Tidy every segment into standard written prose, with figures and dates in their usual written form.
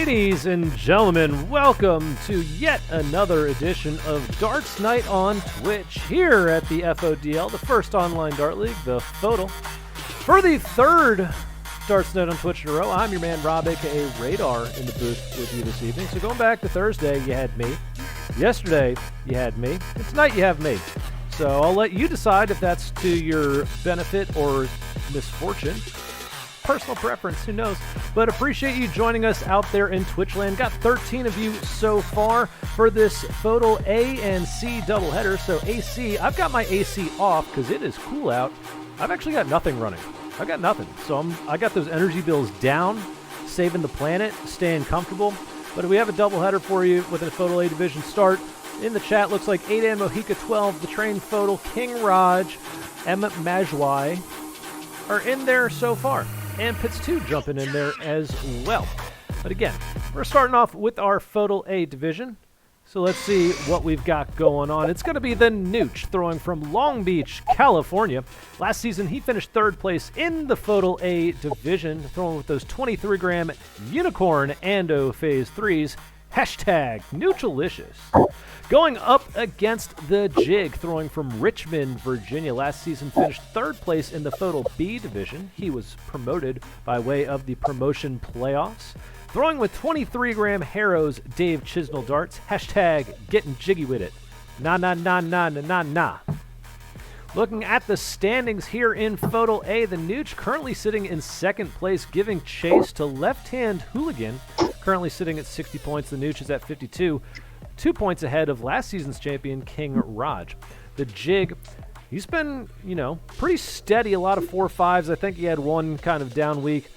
Ladies and gentlemen, welcome to yet another edition of Darts Night on Twitch here at the FODL, the first online dart league, the FODL. For the third Darts Night on Twitch in a row, I'm your man Rob, aka Radar, in the booth with you this evening. So going back to Thursday, you had me. Yesterday, you had me. And tonight, you have me. So I'll let you decide if that's to your benefit or misfortune. Personal preference, who knows? But appreciate you joining us out there in Twitch land. Got 13 of you so far for this FODL A and C doubleheader. So AC, I've got my AC off because it is cool out. I've actually got nothing running. I've got nothing. So I got those energy bills down, saving the planet, staying comfortable. But we have a doubleheader for you with a FODL A division start. In the chat, looks like 8 and Mohica 12, the train FODL, King Raj, M. Majwai are in there so far. And Pitts 2 jumping in there as well. But again, we're starting off with our FODL A division. So let's see what we've got going on. It's going to be the Nooch throwing from Long Beach, California. Last season, he finished third place in the FODL A division, throwing with those 23-gram Unicorn Ando Phase 3s. Hashtag Noochalicious. Going up against the Jig, throwing from Richmond, Virginia. Last season finished third place in the FODL B division. He was promoted by way of the promotion playoffs. Throwing with 23-gram Harrow's Dave Chisnell darts. Hashtag getting jiggy with it. Nah, nah, nah, nah, nah, nah, nah. Looking at the standings here in FODL A, the Nooch currently sitting in second place, giving chase to left-hand Hooligan, currently sitting at 60 points. The Nooch is at 52, 2 points ahead of last season's champion, King Raj. The Jig, he's been, pretty steady, a lot of 4-5s. I think he had one kind of down week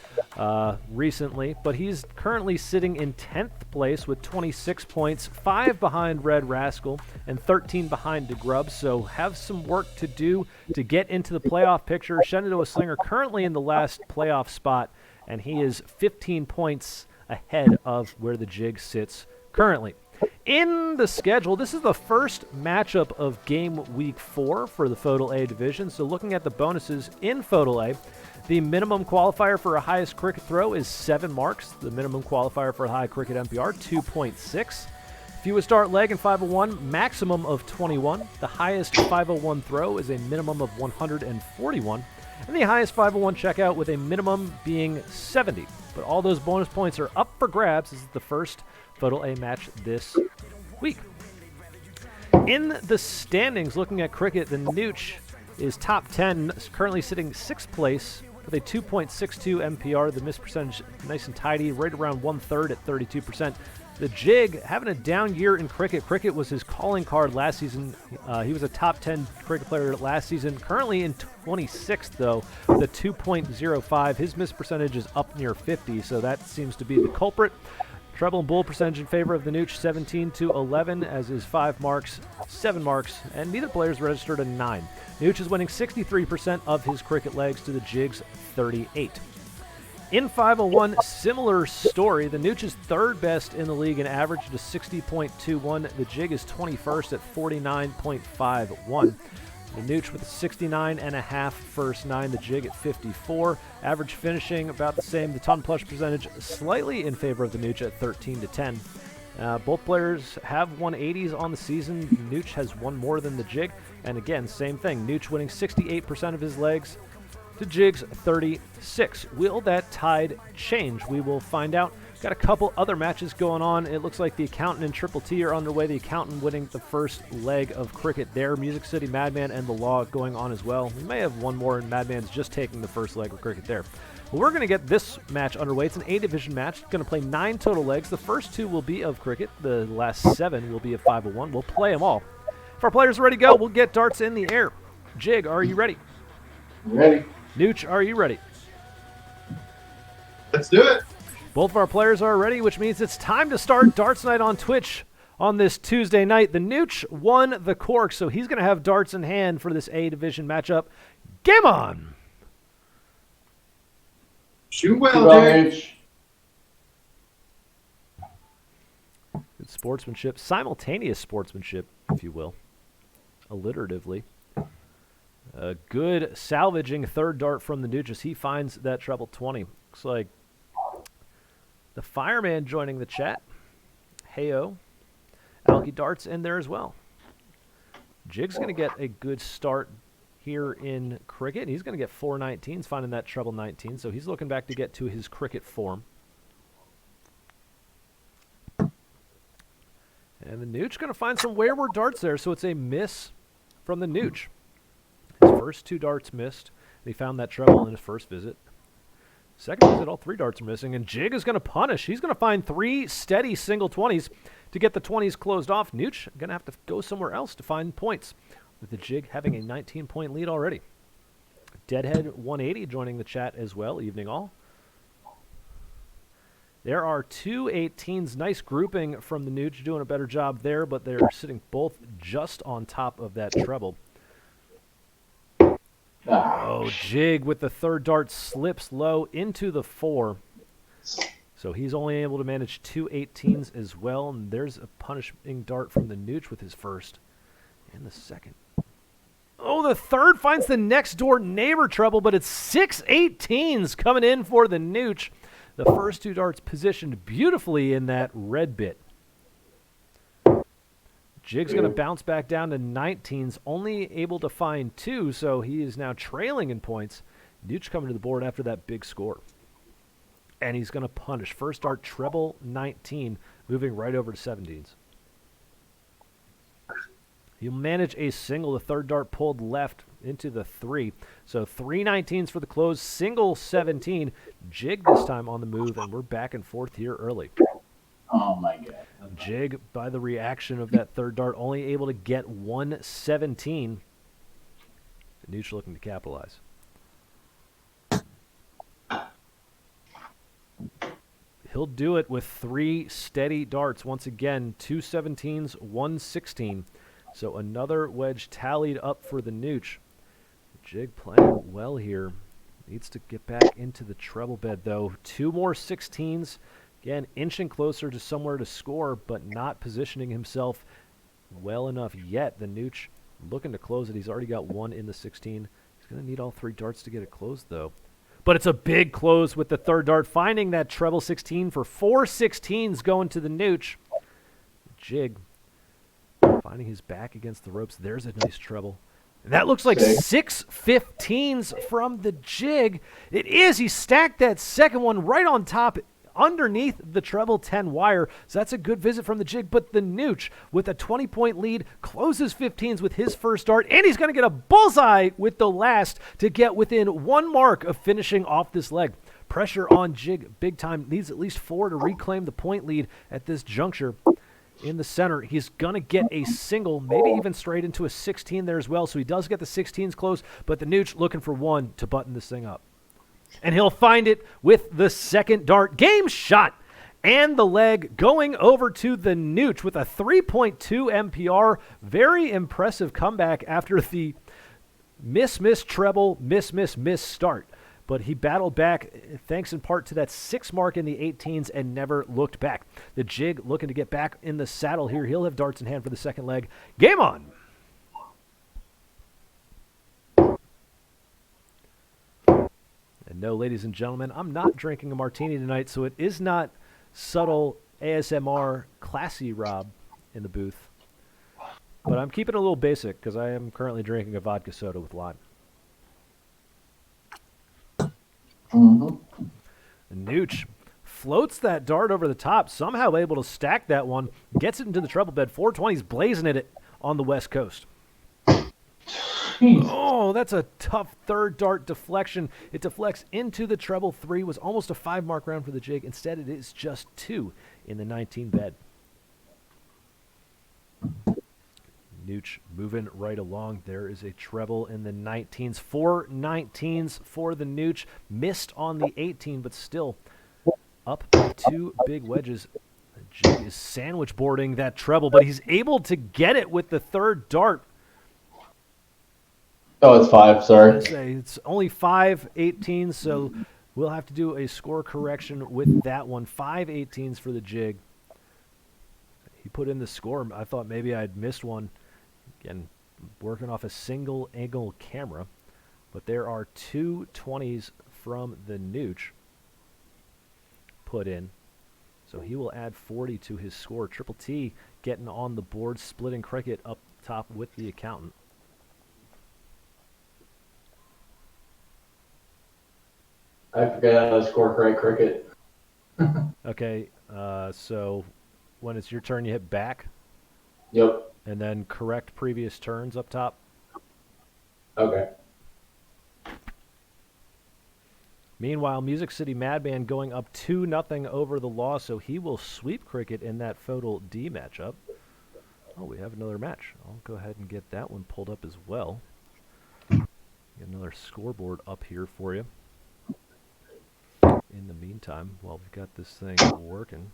recently, but he's currently sitting in 10th place with 26 points, 5 behind Red Rascal and 13 behind DeGrub, so have some work to do to get into the playoff picture. Shenandoah Slinger currently in the last playoff spot, and he is 15 points ahead of where the Jig sits currently. In the schedule, this is the first matchup of Game Week 4 for the FODL A division, so looking at the bonuses in FODL A, the minimum qualifier for a highest cricket throw is 7 marks. The minimum qualifier for a high cricket MPR, 2.6. Fewest dart leg in 501, maximum of 21. The highest 501 throw is a minimum of 141. And the highest 501 checkout with a minimum being 70. But all those bonus points are up for grabs. This is the first FODL A match this week. In the standings, looking at cricket, the Nooch is top 10, currently sitting 6th place with a 2.62 MPR. The miss percentage nice and tidy, right around 1/3 at 32%. The Jig having a down year in cricket. Cricket was his calling card last season. He was a top 10 cricket player last season. Currently in 26th, though, with a 2.05. His miss percentage is up near 50, so that seems to be the culprit. Treble and bull percentage in favor of the Nooch, 17-11, as is 5 marks, 7 marks, and neither player's registered a 9. Nooch is winning 63% of his cricket legs to the Jig's 38. In 501, similar story. The Nooch is third best in the league in average to 60.21. The Jig is 21st at 49.51. The Nooch with a 69.5 first 9. The Jig at 54. Average finishing about the same. The ton plus percentage slightly in favor of the Nooch at 13-10. Both players have 180s on the season. Nooch has one more than the Jig. And again, same thing. Nooch winning 68% of his legs to Jig's 36. Will that tide change? We will find out. Got a couple other matches going on. It looks like the Accountant and Triple T are underway. The Accountant winning the first leg of cricket there. Music City, Madman, and The Law going on as well. We may have one more, and Madman's just taking the first leg of cricket there. Well, we're going to get this match underway. It's an A-division match. Going to play 9 total legs. The first 2 will be of cricket. The last 7 will be of 501. We'll play them all. If our players are ready to go, we'll get darts in the air. Jig, are you ready? Ready. Nooch, are you ready? Let's do it. Both of our players are ready, which means it's time to start Darts Night on Twitch on this Tuesday night. The Nooch won the cork, so he's going to have darts in hand for this A-division matchup. Game on! Shoot well, Jig. Good sportsmanship. Simultaneous sportsmanship, if you will. Alliteratively. A good salvaging third dart from the Nooch as he finds that treble 20. Looks like The Fireman joining the chat. Heyo. Alky Darts in there as well. Jig's going to get a good start here in cricket. He's going to get 4 19s, finding that treble 19. So he's looking back to get to his cricket form. And the Nooch going to find some wayward darts there, so it's a miss from the Nooch. His first 2 darts missed. He found that treble in his first visit. Second visit, all 3 darts are missing, and Jig is going to punish. He's going to find 3 steady single 20s to get the 20s closed off. Nooch going to have to go somewhere else to find points, with the Jig having a 19-point lead already. Deadhead 180 joining the chat as well. Evening all. There are 2 18s. Nice grouping from the Nooch, doing a better job there, but they're sitting both just on top of that treble. Oh, Jig with the 3rd dart slips low into the 4. So he's only able to manage 2 18s as well, and there's a punishing dart from the Nooch with his first and the second. Oh, the 3rd finds the next door neighbor treble, but it's 6 18s coming in for the Nooch. The first 2 darts positioned beautifully in that red bit. Jig's going to bounce back down to 19s, only able to find 2, so he is now trailing in points. Nooch coming to the board after that big score. And he's going to punish. First dart, treble 19, moving right over to 17s. He'll manage a single. The 3rd dart pulled left into the 3. So 3 19s for the close, single 17. Jig this time on the move, and we're back and forth here early. Oh, my God. Jig, by the reaction of that 3rd dart, only able to get 1 17. The Nooch looking to capitalize. He'll do it with 3 steady darts. Once again, 2 17s, 1 16. So another wedge tallied up for the Nooch. Jig playing well here. Needs to get back into the treble bed, though. 2 more 16s. Again, inching closer to somewhere to score, but not positioning himself well enough yet. The Nooch looking to close it. He's already got 1 in the 16. He's going to need all 3 darts to get it closed, though. But it's a big close with the 3rd dart, finding that treble 16 for 4 16s going to the Nooch. Jig finding his back against the ropes. There's a nice treble. And that looks like 6 15s from the Jig. It is. He stacked that second one right on top underneath the treble 10 wire. So that's a good visit from the Jig. But the Nooch, with a 20-point lead, closes 15s with his first dart. And he's going to get a bullseye with the last to get within 1 mark of finishing off this leg. Pressure on Jig big time. Needs at least 4 to reclaim the point lead at this juncture. In the center, he's going to get a single, maybe even straight into a 16 there as well. So he does get the 16s close, but the Nooch looking for 1 to button this thing up. And he'll find it with the 2nd dart. Game shot. And the leg going over to the Nooch with a 3.2 MPR. Very impressive comeback after the miss treble, miss start. But he battled back thanks in part to that 6 mark in the 18s and never looked back. The Jig looking to get back in the saddle here. He'll have darts in hand for the 2nd leg. Game on. And no, ladies and gentlemen, I'm not drinking a martini tonight, so it is not subtle ASMR classy Rob in the booth. But I'm keeping it a little basic because I am currently drinking a vodka soda with lime. Mm-hmm. Nooch floats that dart over the top, somehow able to stack that one, gets it into the treble bed. 420s blazing at it on the West Coast. Oh, that's a tough 3rd dart deflection. It deflects into the treble 3. Was almost a 5-mark round for the Jig. Instead, it is just 2 in the 19 bed. Nooch moving right along. There is a treble in the 19s. 4 19s for the Nooch. Missed on the 18, but still up by 2 big wedges. The Jig is sandwich boarding that treble, but he's able to get it with the 3rd dart. Oh, it's 5, sorry. It's only 5 18s, so we'll have to do a score correction with that one. 5 18s for the Jig. He put in the score. I thought maybe I'd missed one. Again, working off a single angle camera. But there are 2 20s from the Nooch put in. So he will add 40 to his score. Triple T getting on the board, splitting cricket up top with the accountant. I forgot how to score correct cricket. Okay, so when it's your turn, you hit back. Yep. And then correct previous turns up top. Okay. Meanwhile, Music City Madman going up 2-0 over the Law, so he will sweep cricket in that FODL D matchup. Oh, we have another match. I'll go ahead and get that one pulled up as well. Get another scoreboard up here for you. In the meantime, while we've got this thing working,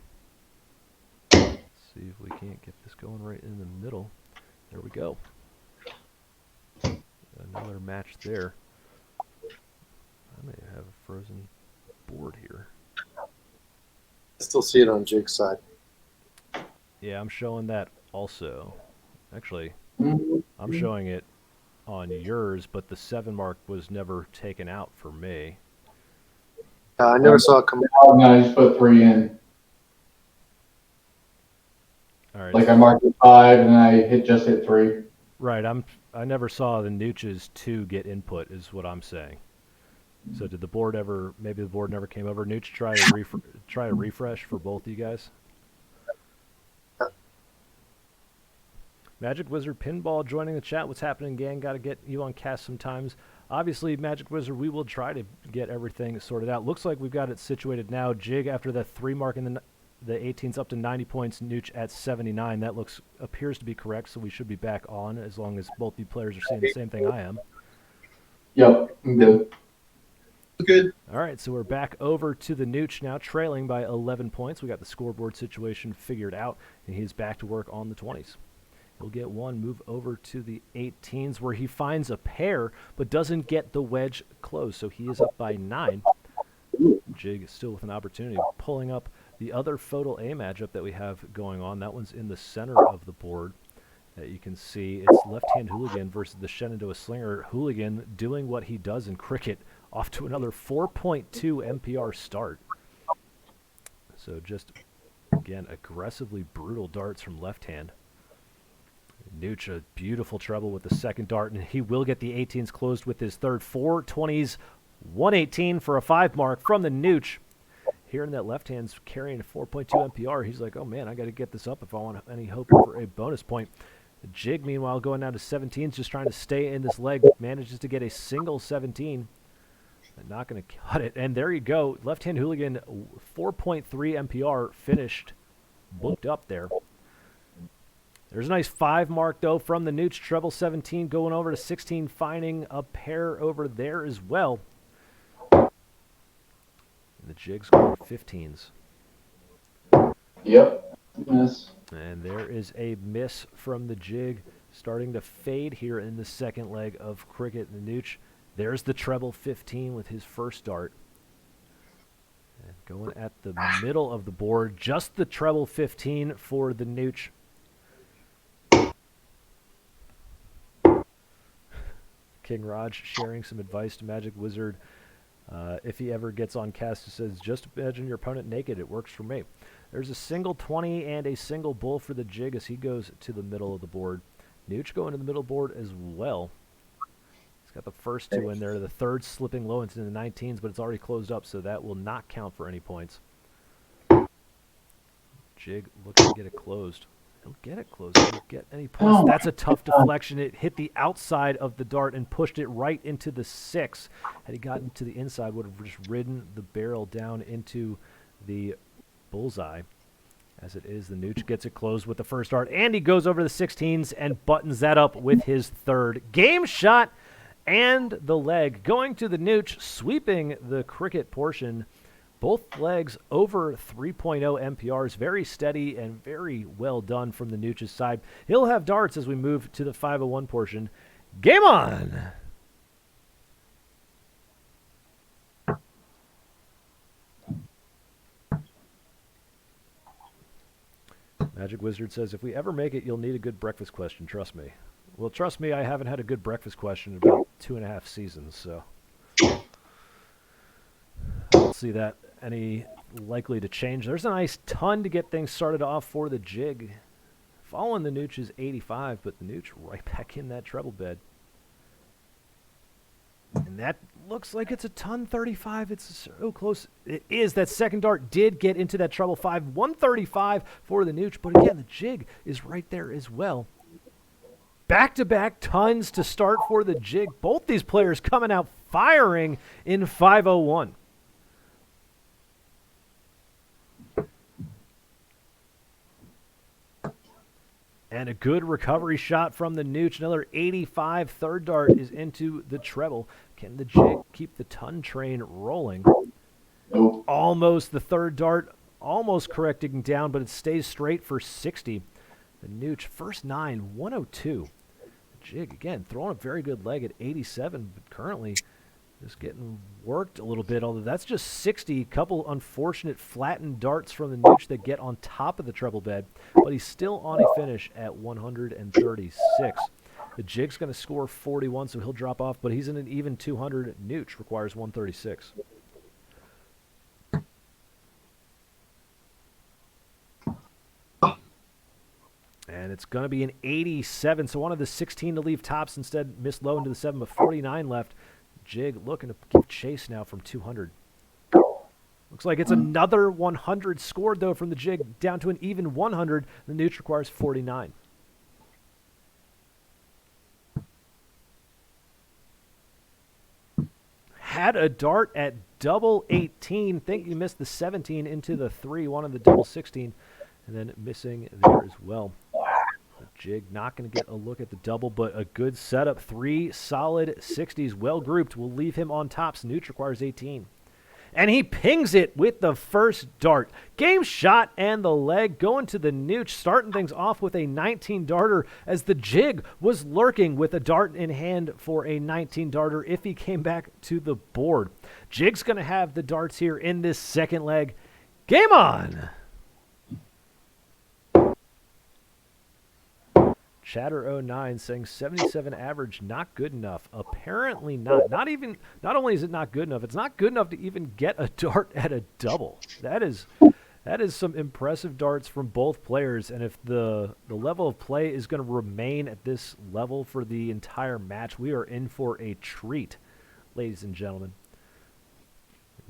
let's see if we can't get this going right in the middle. There we go. Another match there. I may have a frozen board here. I still see it on Jake's side. Yeah, I'm showing that also. Actually, I'm showing it on yours, but the 7 mark was never taken out for me. I never saw it come. Oh, no, I just put 3 in. All right. Like I marked it 5 and I just hit 3. Right. I never saw the Nooch's 2 get input, is what I'm saying. So did the board ever? Maybe the board never came over. Nooch, try a refresh for both you guys. Magic Wizard Pinball joining the chat. What's happening, gang? Got to get you on cast sometimes. Obviously, Magic Wizard, we will try to get everything sorted out. Looks like we've got it situated now. Jig after the 3 mark in the 18's up to 90 points. Nooch at 79. That appears to be correct, so we should be back on as long as both you players are seeing the same thing I am. Yep, I'm good. Good. All right, so we're back over to the Nooch now, trailing by 11 points. We got the scoreboard situation figured out, and he's back to work on the 20s. He'll get 1, move over to the 18s, where he finds a pair, but doesn't get the wedge closed, so he is up by 9. Jig is still with an opportunity of pulling up the other FODL A matchup that we have going on. That one's in the center of the board. You can see it's Left-Hand Hooligan versus the Shenandoah Slinger. Hooligan doing what he does in cricket, off to another 4.2 MPR start. So just, again, aggressively brutal darts from Left-Hand. Nooch, a beautiful treble with the second dart, and he will get the 18s closed with his third. 420s, 118 for a 5 mark from the Nooch. Hearing that Left-Hand's carrying a 4.2 MPR, he's like, oh man, I got to get this up if I want any hope for a bonus point. Jig, meanwhile, going down to 17s, just trying to stay in this leg, manages to get a single 17. Not going to cut it. And there you go. Left-Hand Hooligan, 4.3 MPR, finished, booked up there. There's a nice 5 mark, though, from the Nooch. Treble 17 going over to 16, finding a pair over there as well. And the Jig's going to 15s. Yep. Yes. And there is a miss from the Jig, starting to fade here in the second leg of cricket. The Nooch, there's the treble 15 with his first dart. And going at the middle of the board, just the treble 15 for the Nooch. King Raj sharing some advice to Magic Wizard. If he ever gets on cast, he says, just imagine your opponent naked. It works for me. There's a single 20 and a single bull for the Jig as he goes to the middle of the board. Nooch going to the middle board as well. He's got the first 2 in there. The third slipping low into the 19s, but it's already closed up, so that will not count for any points. Jig looking to get it closed. He'll get it closed. He'll get any points. That's a tough deflection. It hit the outside of the dart and pushed it right into the 6. Had he gotten to the inside, would have just ridden the barrel down into the bullseye. As it is, the Nooch gets it closed with the first dart, and he goes over the 16s and buttons that up with his third. Game shot and the leg going to the Nooch, sweeping the cricket portion. Both legs over 3.0 MPRs, very steady and very well done from the Nooch's side. He'll have darts as we move to the 501 portion. Game on! Magic Wizard says, if we ever make it, you'll need a good breakfast question, trust me. Well, trust me, I haven't had a good breakfast question in about 2.5 seasons, so I don't see that any likely to change. There's a nice ton to get things started off for the jig. Following the Nooch is 85, but the Nooch right back in that treble bed. And that looks like it's a ton 35. It's so close. It is. That second dart did get into that treble 5. 135 for the Nooch. But again, the jig is right there as well. Back-to-back tons to start for the jig. Both these players coming out firing in 501. And a good recovery shot from the Nooch. Another 85 third dart is into the treble. Can the jig keep the ton train rolling? Nope. Almost the third dart, almost correcting down, but it stays straight for 60. The Nooch, first 9, 102. The jig, again, throwing a very good leg at 87, but currently just getting worked a little bit, although that's just 60. Couple unfortunate flattened darts from the Nooch that get on top of the treble bed, but he's still on a finish at 136. The jig's going to score 41, so he'll drop off, but he's in an even 200. Nooch requires 136. And it's going to be an 87, so one of the 16 to leave tops instead missed low into the 7, but 49 left. Jig looking to give chase now from 200. Looks like it's another 100 scored, though, from the jig down to an even 100. The Nooch requires 49. Had a dart at double 18. Think he missed the 17 into the 3, one of the double 16, and then missing there as well. The jig not going to get a look at the double, but a good setup. 3 solid 60s, well grouped, will leave him on top. Nooch requires 18. And he pings it with the first dart. Game shot and the leg going to the Nooch, starting things off with a 19 darter as the jig was lurking with a dart in hand for a 19 darter if he came back to the board. Jig's going to have the darts here in this second leg. Game on! Chatter09 saying 77 average, not good enough. Apparently not. Not only is it not good enough, it's not good enough to even get a dart at a double. That is some impressive darts from both players, and if the level of play is going to remain at this level for the entire match, we are in for a treat, ladies and gentlemen.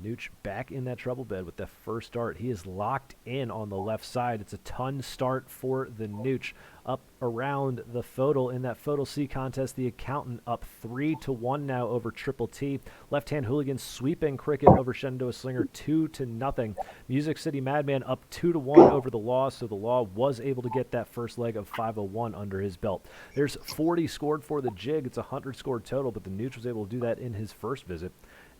Nooch back in that treble bed with the first dart. He is locked in on the left side. It's a ton start for the Nooch. Up around the FODL in that FODL C contest, the accountant up 3-1 now over Triple T. Left-hand hooligan sweeping Cricket over Shenandoah Slinger 2-0. Music City Madman up 2-1 over the Law, so the Law was able to get that first leg of 501 under his belt. There's 40 scored for the jig. It's 100 scored total, but the Nooch was able to do that in his first visit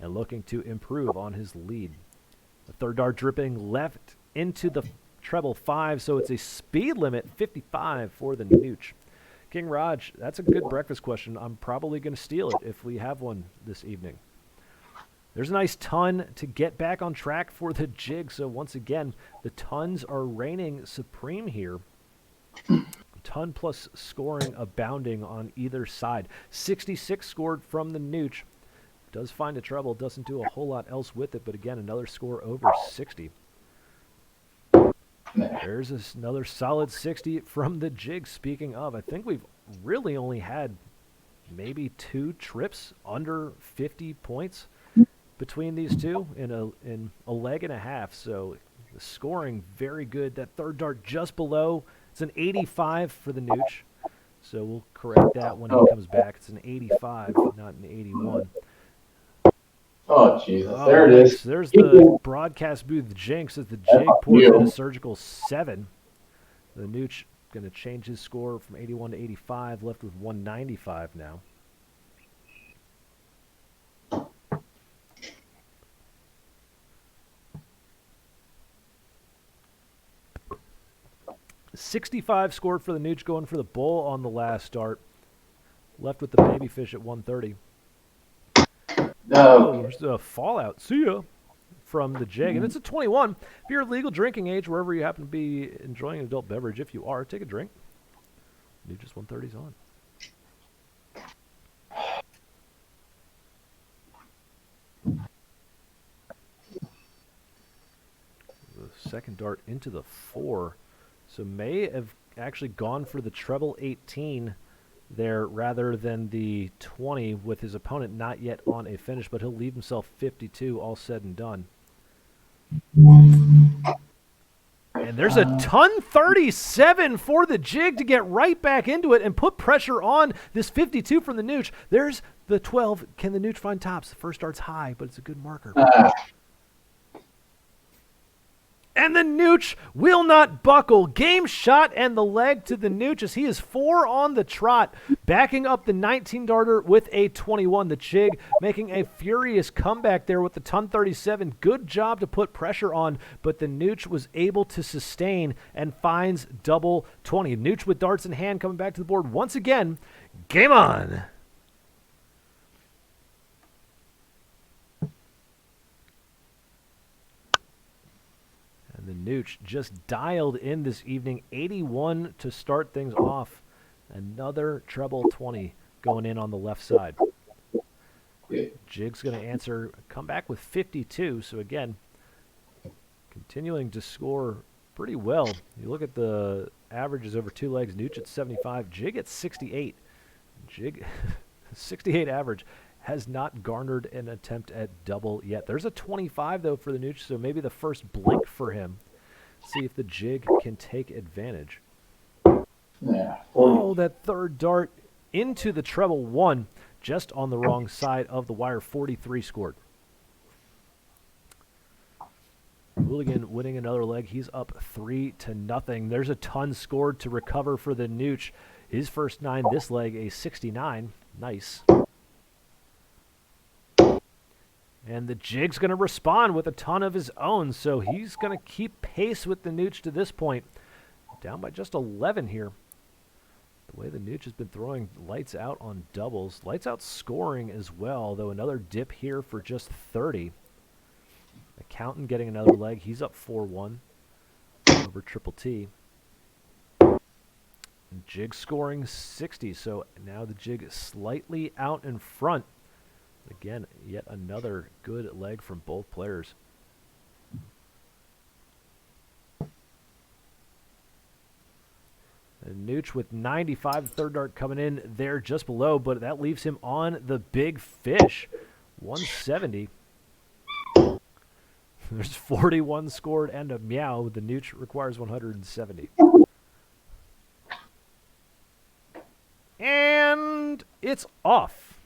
and looking to improve on his lead. The third dart dripping left into the treble 5, so it's a speed limit 55 for the Nooch. King Raj, that's a good breakfast question. I'm probably going to steal it if we have one this evening. There's a nice ton to get back on track for the jig, so once again, the tons are reigning supreme here. Ton plus scoring abounding on either side. 66 scored from the Nooch. Does find a treble, doesn't do a whole lot else with it, but again, another score over 60. There's another solid 60 from the jig. Speaking of, I think we've really only had maybe 2 trips under 50 points between these two in a leg and a half. So the scoring very good. That third dart just below. It's an 85 for the Nooch. So we'll correct that when he comes back. It's an 85, not an 81. Oh, Jesus. There it is. There's the broadcast booth jinx as the jig pours in a surgical 7. The Nooch going to change his score from 81 to 85, left with 195 now. $65 scored for the Nooch, going for the bull on the last dart. Left with the baby fish at 130. No. There's a fallout. See ya from the jig. And it's a 21. If you're legal drinking age, wherever you happen to be enjoying an adult beverage, if you are, take a drink. Nooch's 130's on. second dart into the 4. So may have actually gone for the treble 18 there rather than the 20 with his opponent not yet on a finish, but he'll leave himself 52 all said and done. And there's a ton 37 for the Jig to get right back into it and put pressure on this 52 from the Nooch. There's the 12. Can the Nooch find tops? The first dart's high, but it's a good marker. And the Nooch will not buckle. Game shot and the leg to the Nooch as he is 4 on the trot, backing up the 19-darter with a 21. The Jig making a furious comeback there with the ton 37. Good job to put pressure on, but the Nooch was able to sustain and finds double 20. Nooch with darts in hand coming back to the board once again. Game on. The Nooch just dialed in this evening, 81 to start things off. Another treble 20 going in on the left side. Jig's going to answer, come back with 52. So again, continuing to score pretty well. You look at the averages over 2 legs. Nooch at 75, Jig at 68. Jig, 68 average. Has not garnered an attempt at double yet. There's a 25, though, for the Nooch, so maybe the first blink for him. See if the Jig can take advantage. Yeah. Oh, that third dart into the treble 1, just on the wrong side of the wire. 43 scored. Hooligan winning another leg. He's up 3-0. There's a ton scored to recover for the Nooch. His first 9 this leg, a 69. Nice. And the Jig's going to respond with a ton of his own, so he's going to keep pace with the Nooch to this point. Down by just 11 here. The way the Nooch has been throwing lights out on doubles. Lights out scoring as well, though another dip here for just 30. Accountant getting another leg. He's up 4-1 over Triple T. And Jig scoring 60, so now the Jig is slightly out in front. Again, yet another good leg from both players. And Nooch with 95, the third dart coming in there just below, but that leaves him on the big fish. 170. There's 41 scored and a meow. The Nooch requires 170. And it's off.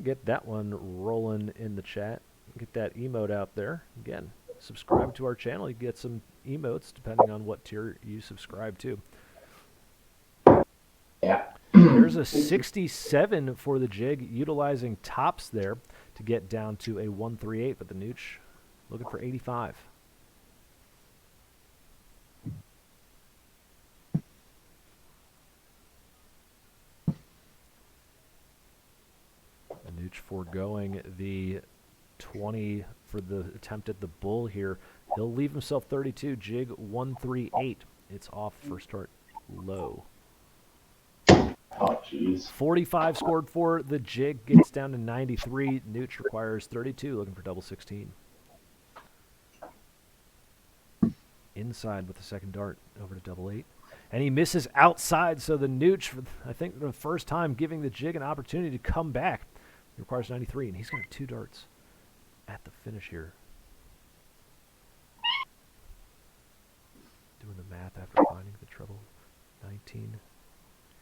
Get that one rolling in the chat. Get that emote out there. Again, subscribe to our channel. You get some emotes depending on what tier you subscribe to. Yeah. There's a 67 for the Jig, utilizing tops there to get down to a 138, but the Nooch looking for 85. Nooch foregoing the 20 for the attempt at the bull here. He'll leave himself 32. Jig 138. It's off first start low. Oh, jeez. 45 scored for the Jig. Gets down to 93. Nooch requires 32. Looking for double 16. Inside with the second dart over to double 8. And he misses outside, so the Nooch, for, I think, for the first time, giving the Jig an opportunity to come back. He requires 93, and he's got 2 darts at the finish here. Doing the math after finding the treble 19.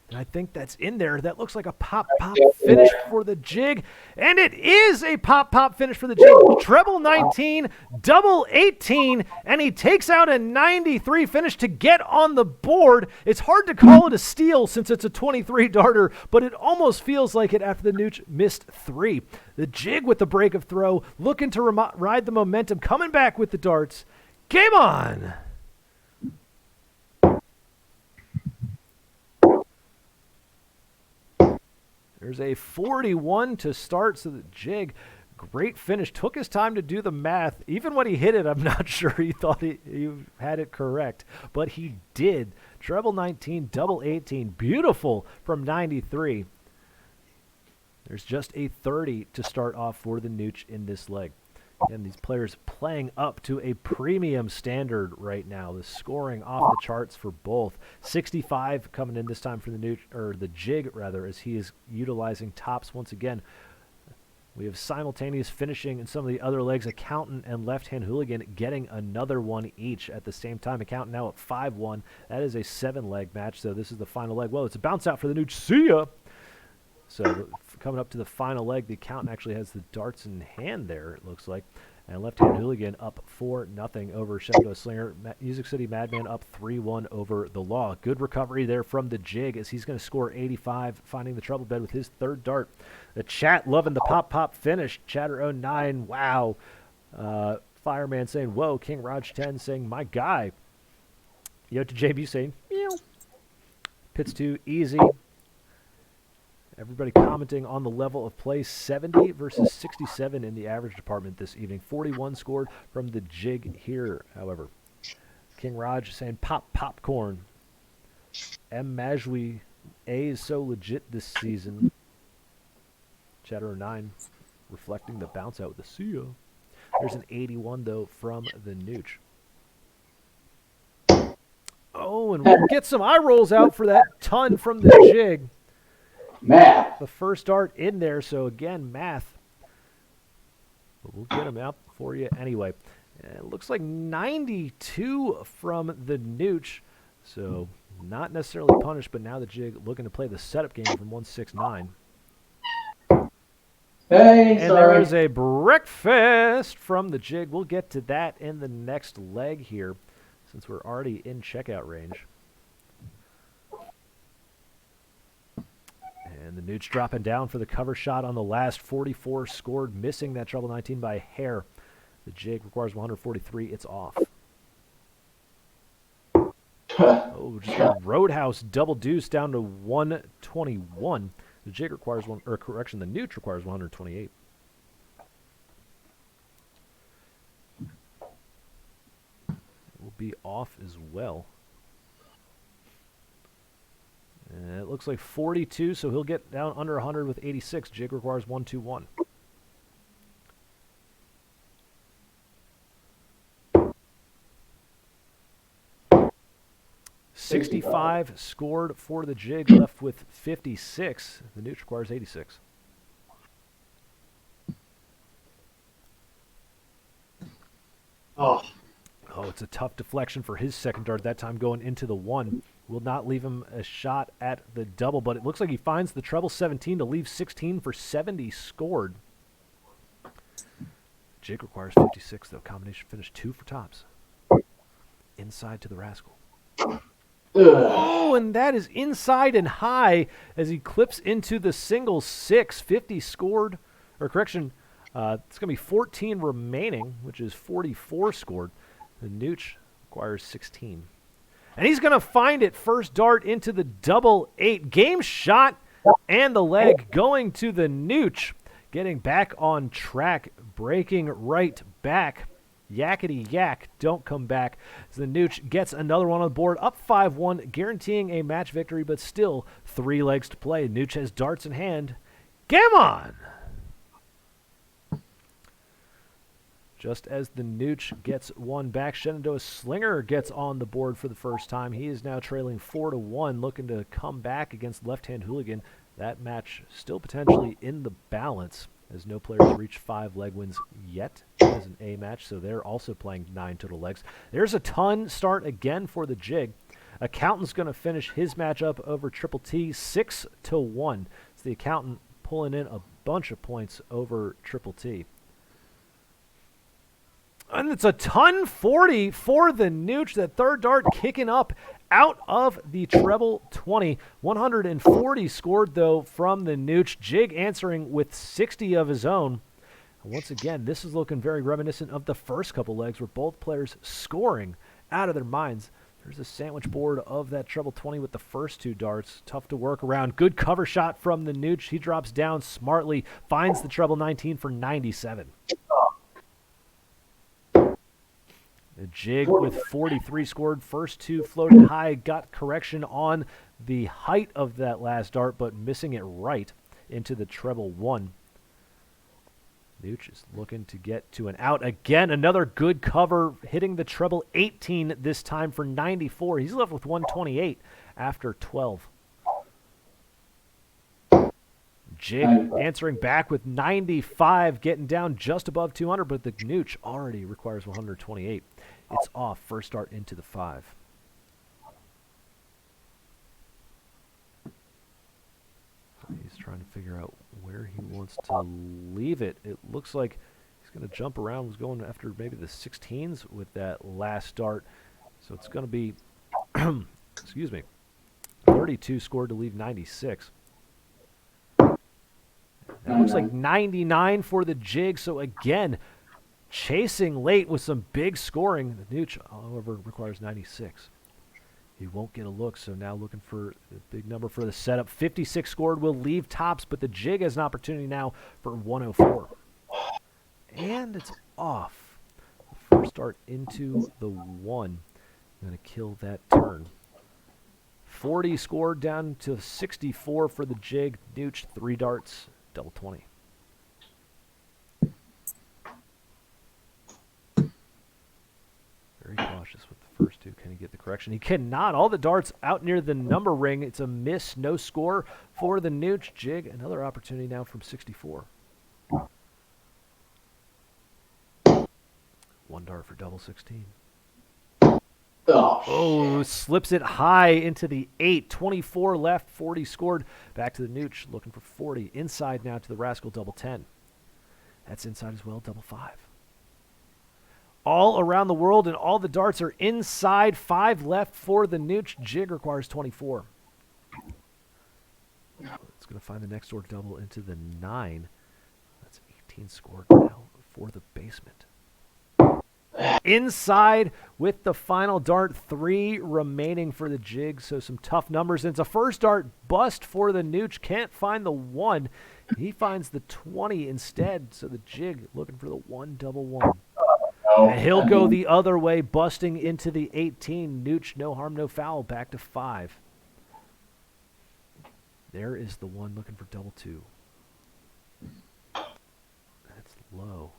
And I think that's in there. That looks like a pop-pop finish for the Jig. And it is a pop-pop finish for the Jig. Treble 19, double 18, and he takes out a 93 finish to get on the board. It's hard to call it a steal since it's a 23 darter, but it almost feels like it after the Nooch missed 3. The Jig with the break of throw, looking to ride the momentum, coming back with the darts. Game on! There's a 41 to start, so the Jig, great finish. Took his time to do the math. Even when he hit it, I'm not sure he thought he had it correct, but he did. Treble 19, double 18, beautiful from 93. There's just a 30 to start off for the Nooch in this leg. And these players playing up to a premium standard right now. The scoring off the charts for both. 65 coming in this time for the Nooch, or the Jig rather, as he is utilizing tops once again. We have simultaneous finishing in some of the other legs. Accountant and Left-Hand Hooligan getting another one each at the same time. Accountant now at 5-1. That is a 7-leg match, so this is the final leg. Well, it's a bounce out for the Nooch. See ya! So coming up to the final leg, the Accountant actually has the darts in hand there, it looks like. And Left-Hand Hooligan up 4-0 over Shenandoah Slinger. Music City Madman up 3-1 over the Law. Good recovery there from the Jig as he's going to score 85, finding the treble bed with his third dart. The chat loving the pop finish. Chatter09, wow. Fireman saying, whoa. King Raj 10 saying, my guy. Yo to JB saying, meow. Pits 2, easy. Everybody commenting on the level of play. 70 versus 67 in the average department this evening. 41 scored from the Jig here, however. King Raj saying, popcorn. M. Majwi, A is so legit this season. Chatter 9 reflecting the bounce out with the CEO. There's an 81, though, from the Nooch. Oh, and we'll get some eye rolls out for that ton from the Jig. Math. The first dart in there, so again, math. But we'll get them out for you anyway. And it looks like 92 from the Nooch, so not necessarily punished, but now the Jig looking to play the setup game from 169. Hey, and sorry. there is a breakfast from the Jig. We'll get to that in the next leg here, since we're already in checkout range. And the Nooch dropping down for the cover shot on the last. 44 scored, missing that treble 19 by a hair. The Jig requires 143. It's off. Oh, just a roadhouse double deuce down to 121. The Jig requires the Nooch requires 128. Will be off as well. And it looks like 42, so he'll get down under 100 with 86. Jig requires 121. $65 scored for the Jig, left with 56. The Nooch requires 86. Oh, it's a tough deflection for his second dart, that time going into the 1. Will not leave him a shot at the double, but it looks like he finds the treble 17 to leave 16 for 70 scored. Jig requires 56, though. Combination finish 2 for tops. Inside to the Rascal. Oh, and that is inside and high as he clips into the single 6. 50 scored, or correction, it's going to be 14 remaining, which is 44 scored. The Nooch requires 16. And he's going to find it. First dart into the double 8. Game shot and the leg going to the Nooch. Getting back on track. Breaking right back. Yakety yak. Don't come back. So the Nooch gets another one on the board. Up 5-1. Guaranteeing a match victory, but still 3 legs to play. Nooch has darts in hand. Game on! Just as the Nooch gets one back, Shenandoah Slinger gets on the board for the first time. He is now trailing 4-1, looking to come back against Left-Hand Hooligan. That match still potentially in the balance, as no players reach 5 leg wins yet as an A match, so they're also playing 9 total legs. There's a ton start again for the Jig. Accountant's going to finish his matchup over Triple T 6-1. It's the Accountant pulling in a bunch of points over Triple T. And it's a ton 40 for the Nooch. That third dart kicking up out of the treble 20. 140 scored, though, from the Nooch. Jig answering with 60 of his own. And once again, this is looking very reminiscent of the first couple legs where both players scoring out of their minds. There's a sandwich board of that treble 20 with the first 2 darts. Tough to work around. Good cover shot from the Nooch. He drops down smartly, finds the treble 19 for 97. The Jig with 43 scored. First 2 floated high. Got correction on the height of that last dart, but missing it right into the treble 1. Nooch is looking to get to an out again. Another good cover, hitting the treble 18 this time for 94. He's left with 128 after 12. Jig answering back with 95, getting down just above 200, but the Nooch already requires 128. It's off. First dart into the 5. He's trying to figure out where he wants to leave it. It looks like he's going to jump around. Was going after maybe the 16s with that last dart. So it's going to be, excuse me, 32 scored to leave 96. That looks like 99 for the Jig. So again, chasing late with some big scoring. The Nooch, however, requires 96. He won't get a look, so now looking for a big number for the setup. 56 scored will leave tops, but the Jig has an opportunity now for 104. And it's off. First start into the 1. Going to kill that turn. 40 scored down to 64 for the Jig. Nooch, 3 darts, double 20. Very cautious with the first 2. Can he get the correction? He cannot. All the darts out near the number ring. It's a miss. No score for the Nooch. Jig, another opportunity now from 64. 1 dart for double 16. Oh, slips it high into the 8. 24 left, 40 scored. Back to the Nooch, looking for 40. Inside now to the Rascal, double 10. That's inside as well, double 5. All around the world, and all the darts are inside. 5 left for the Nooch. Jig requires 24. It's going to find the next door double into the 9. That's 18 scored now for the basement. Inside with the final dart. 3 remaining for the Jig, so some tough numbers. And it's a first dart bust for the Nooch. Can't find the 1. He finds the 20 instead, so the Jig looking for the 1 double 1. And he'll go the other way, busting into the 18. Nooch, no harm, no foul, back to 5. There is the 1 looking for double 2. That's low.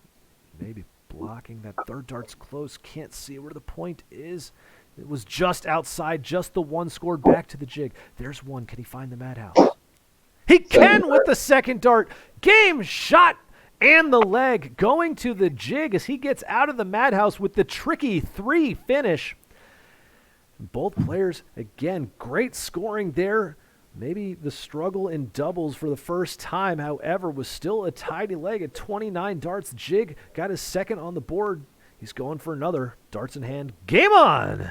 Maybe blocking. That third dart's close. Can't see where the point is. It was just outside. Just the 1 scored back to the Jig. There's 1. Can he find the madhouse? He can with the second dart. Game shot. And the leg going to the Jig as he gets out of the madhouse with the tricky 3 finish. Both players, again, great scoring there. Maybe the struggle in doubles for the first time, however, was still a tidy leg at 29 darts. Jig got his second on the board. He's going for another. Darts in hand. Game on!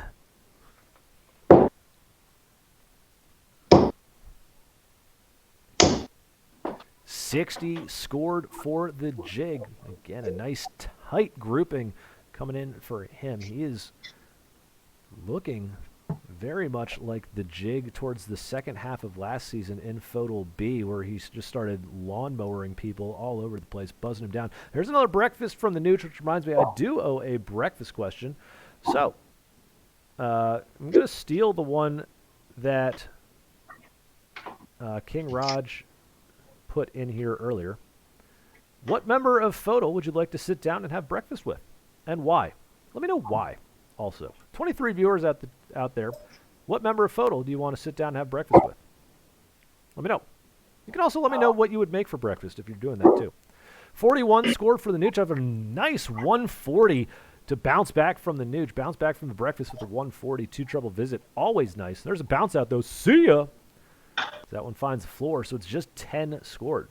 $60 scored for the Jig. Again, a nice tight grouping coming in for him. He is looking very much like the Jig towards the second half of last season in FODL B, where he just started lawnmowering people all over the place, buzzing him down. There's another breakfast from the Nooch, which reminds me I do owe a breakfast question. So, I'm going to steal the one that King Raj put in here earlier. What member of FODL would you like to sit down and have breakfast with, and why? Let me know why. Also, 23 viewers out there. What member of FODL do you want to sit down and have breakfast with? Let me know. You can also let me know what you would make for breakfast if you're doing that too. 41 scored for the Nooch. I have a nice 140 to bounce back from the Nooch. Bounce back from the breakfast with a 140. 2 treble visit. Always nice. There's a bounce out though. See ya. That one finds the floor, so it's just 10 scored.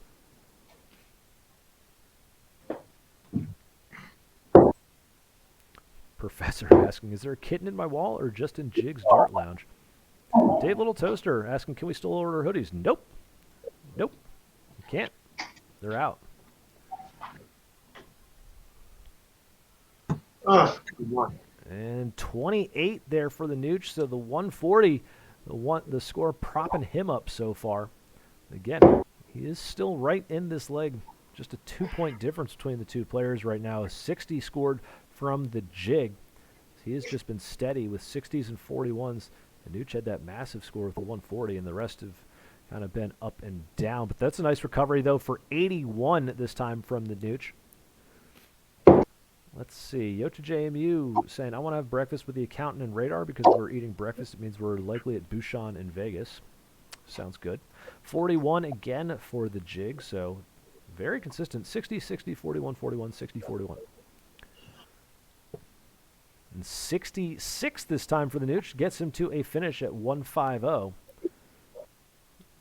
Professor asking, is there a kitten in my wall or just in Jig's Dart Lounge? Dave Little Toaster asking, can we still order hoodies? Nope. Nope. You can't. They're out. And 28 there for the Nooch, so the 140, the score propping him up so far. Again, he is still right in this leg. Just a 2-point difference between the two players right now. 60 scored from the Jig. He has just been steady with 60s and 41s. The Nooch had that massive score with the 140, and the rest have kind of been up and down. But that's a nice recovery, though, for 81 this time from the Nooch. Let's see. Yota JMU saying, I want to have breakfast with the accountant and radar because we're eating breakfast. It means we're likely at Bouchon in Vegas. Sounds good. 41 again for the jig, so very consistent. 60, 60, 41, 41, 60, 41. And 66 this time for the Nooch gets him to a finish at 150.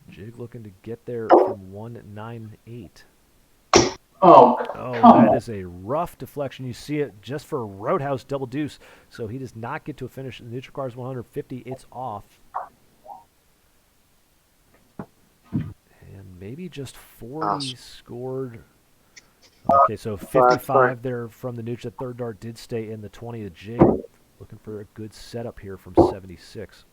Jig looking to get there from 198. Oh, that is a rough deflection. You see it just for a Roadhouse double deuce. So he does not get to a finish. The Nooch requires 150. It's off. And maybe just 40 scored. Okay, so 55 there from the Nooch. The third dart did stay in the 20. The jig looking for a good setup here from 76.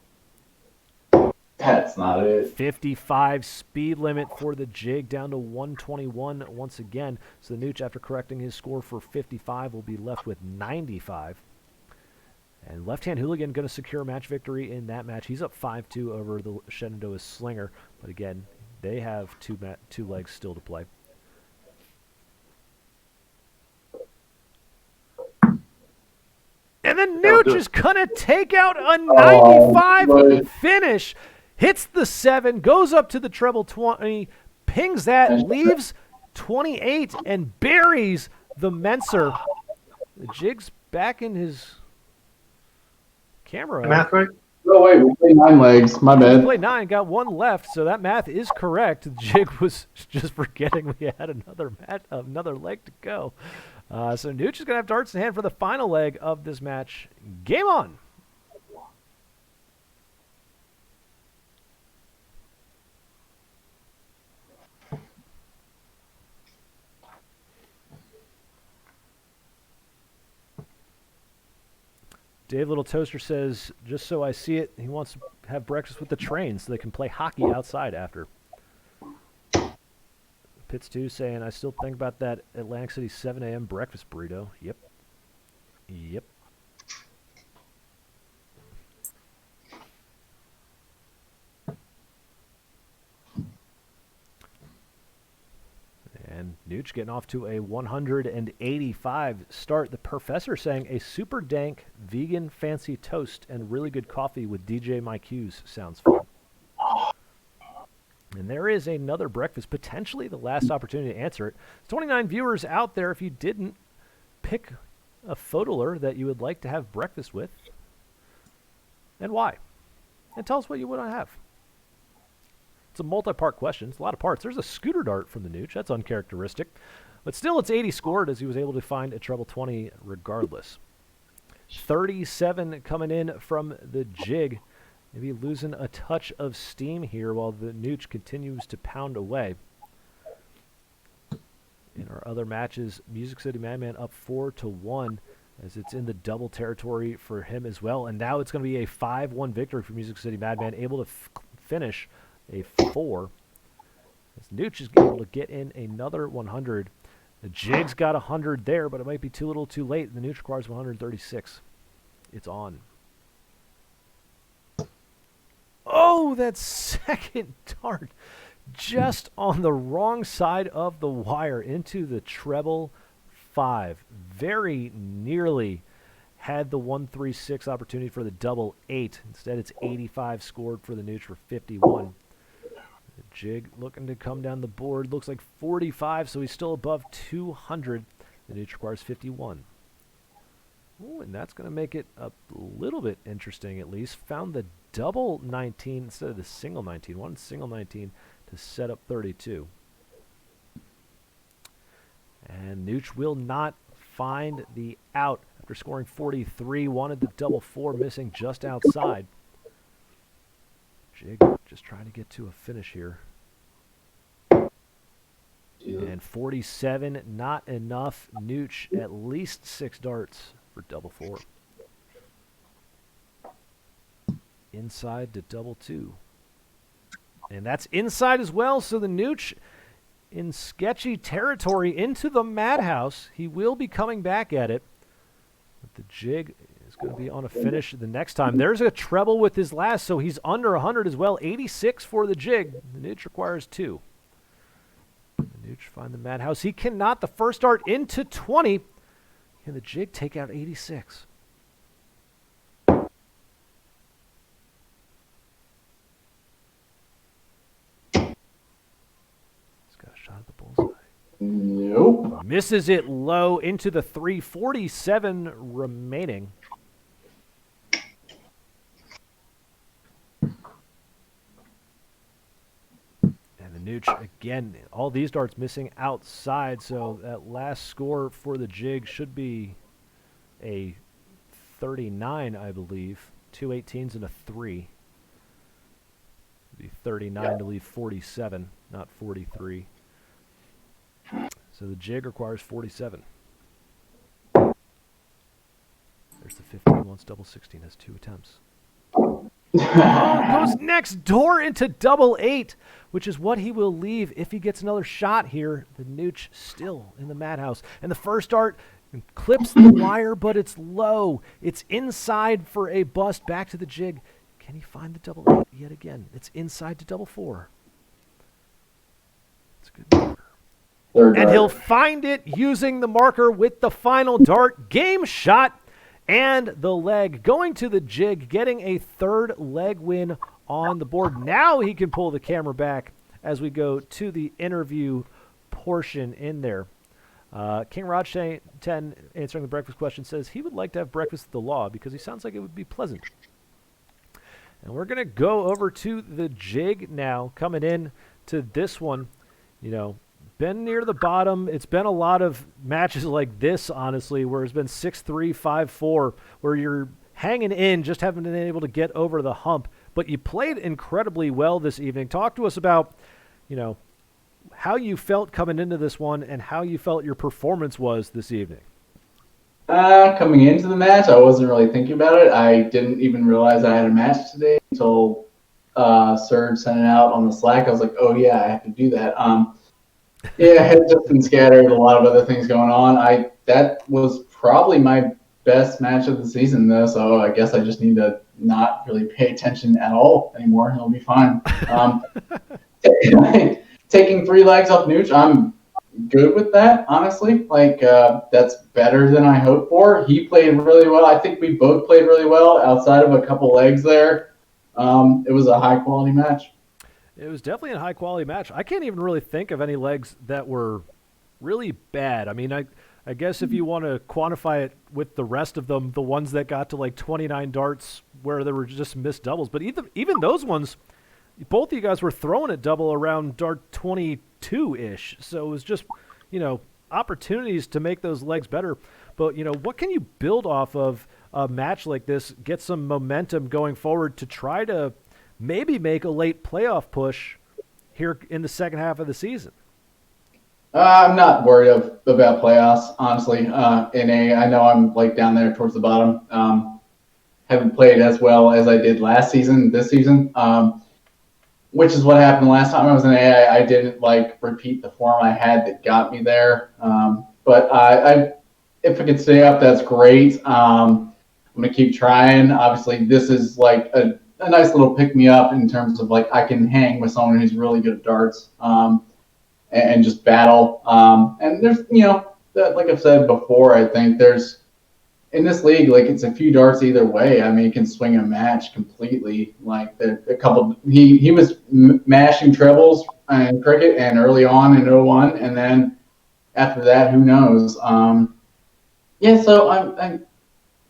that's not it. 55 speed limit for the jig, down to 121 once again. So the Nooch, after correcting his score for 55, will be left with 95. And Left-Hand Hooligan going to secure match victory in that match. He's up 5-2 over the Shenandoah Slinger. But again, they have two legs still to play. And then Nooch is going to take out a 95 finish. Hits the 7, goes up to the treble 20, pings that, leaves 28, and buries the Menser. The jig's back in his camera. Math right? No, wait, we played 9 legs. My bad. We played 9, got 1 left, so that math is correct. The jig was just forgetting we had another leg to go. So Nooch is going to have darts in hand for the final leg of this match. Game on. Dave Little Toaster says, just so I see it, he wants to have breakfast with the train so they can play hockey outside after. Pitts 2 saying, I still think about that Atlantic City 7 a.m. breakfast burrito. Yep. Yep. And Nooch getting off to a 185 start. The Professor saying a super dank vegan fancy toast and really good coffee with DJ Mike Hughes sounds fun. And there is another breakfast, potentially the last opportunity to answer it. 29 viewers out there. If you didn't pick a FODLer that you would like to have breakfast with, and why. And tell us what you want to have. It's a multi-part question. It's a lot of parts. There's a scooter dart from the Nooch. That's uncharacteristic. But still, it's 80 scored as he was able to find a treble 20 regardless. 37 coming in from the jig. Maybe losing a touch of steam here while the Nooch continues to pound away. In our other matches, Music City Madman up 4-1 as it's in the double territory for him as well. And now it's going to be a 5-1 victory for Music City Madman, able to finish a 4. As Nooch is able to get in another 100. The jig's got 100 there, but it might be too little too late. The Nooch requires 136. It's on. Oh, that second dart just on the wrong side of the wire into the treble 5. Very nearly had the 136 opportunity for the double 8. Instead, it's 85 scored for the Nooch for 51. The jig looking to come down the board. Looks like 45, so he's still above 200. The Nooch requires 51. Ooh, and that's going to make it a little bit interesting at least. Found the double 19 instead of the single 19. One single 19 to set up 32. And Nooch will not find the out after scoring 43. Wanted the double 4, missing just outside. Jig just trying to get to a finish here. Yeah. And 47, not enough. Nooch at least 6 darts for double 4. Inside to double 2. And that's inside as well, so the Nooch in sketchy territory into the madhouse. He will be coming back at it. But the jig is going to be on a finish the next time. There's a treble with his last, so he's under 100 as well. 86 for the jig. The Nooch requires 2. The Nooch find the madhouse. He cannot. The first dart into 20. Can the jig take out 86? Shot at the bullseye. Nope. Misses it low into the 347 remaining. And the Nooch, again, all these darts missing outside, so that last score for the jig should be a 39, I believe. 2 18s and a 3. It'd be 39 to leave 47, not 43. So the jig requires 47. There's the 15, once double 16, has 2 attempts. Goes next door into double 8, which is what he will leave if he gets another shot here. The Nooch still in the madhouse. And the first dart clips the wire, but it's low. It's inside for a bust. Back to the jig. Can he find the double 8 yet again? It's inside to double 4. It's a good marker. And he'll find it using the marker with the final dart. Game shot and the leg going to the jig, getting a third leg win on the board. Now he can pull the camera back as we go to the interview portion in there. King Raj 10 answering the breakfast question says he would like to have breakfast at the law because he sounds like it would be pleasant. And we're going to go over to the jig now, coming in to this one. You know, been near the bottom. It's been a lot of matches like this, honestly, where it's been 6-3, 5-4, where you're hanging in, just haven't been able to get over the hump. But you played incredibly well this evening. Talk to us about, you know, how you felt coming into this one and how you felt your performance was this evening. Coming into the match, I wasn't really thinking about it. I didn't even realize I had a match today until Serge sent it out on the Slack. I was like, oh, yeah, I have to do that. Yeah, I had just been scattered, a lot of other things going on. That was probably my best match of the season, though, so I guess I just need to not really pay attention at all anymore. It'll be fine. Taking 3 legs off Nooch, I'm good with that, honestly. That's better than I hoped for. He played really well. I think we both played really well outside of a couple legs there. It was a high-quality match. It was definitely a high-quality match. I can't even really think of any legs that were really bad. I mean, I guess if you want to quantify it with the rest of them, the ones that got to like 29 darts where there were just missed doubles. But even those ones, both of you guys were throwing at double around dart 22-ish. So it was just, you know, opportunities to make those legs better. But, you know, what can you build off of a match like this, get some momentum going forward to try to maybe make a late playoff push here in the second half of the season? I'm not worried about playoffs, honestly. In A, I know I'm like down there towards the bottom. Haven't played as well as I did last season, this season, which is what happened last time I was in A. I didn't repeat the form I had that got me there. But if I could stay up, that's great. I'm gonna keep trying. Obviously, this is like a nice little pick me up in terms of I can hang with someone who's really good at darts. And just battle. And there's, like I've said before, I think there's, in this league, it's a few darts either way. I mean, you can swing a match completely. He was mashing trebles and cricket and early on in 01, and then after that, who knows? So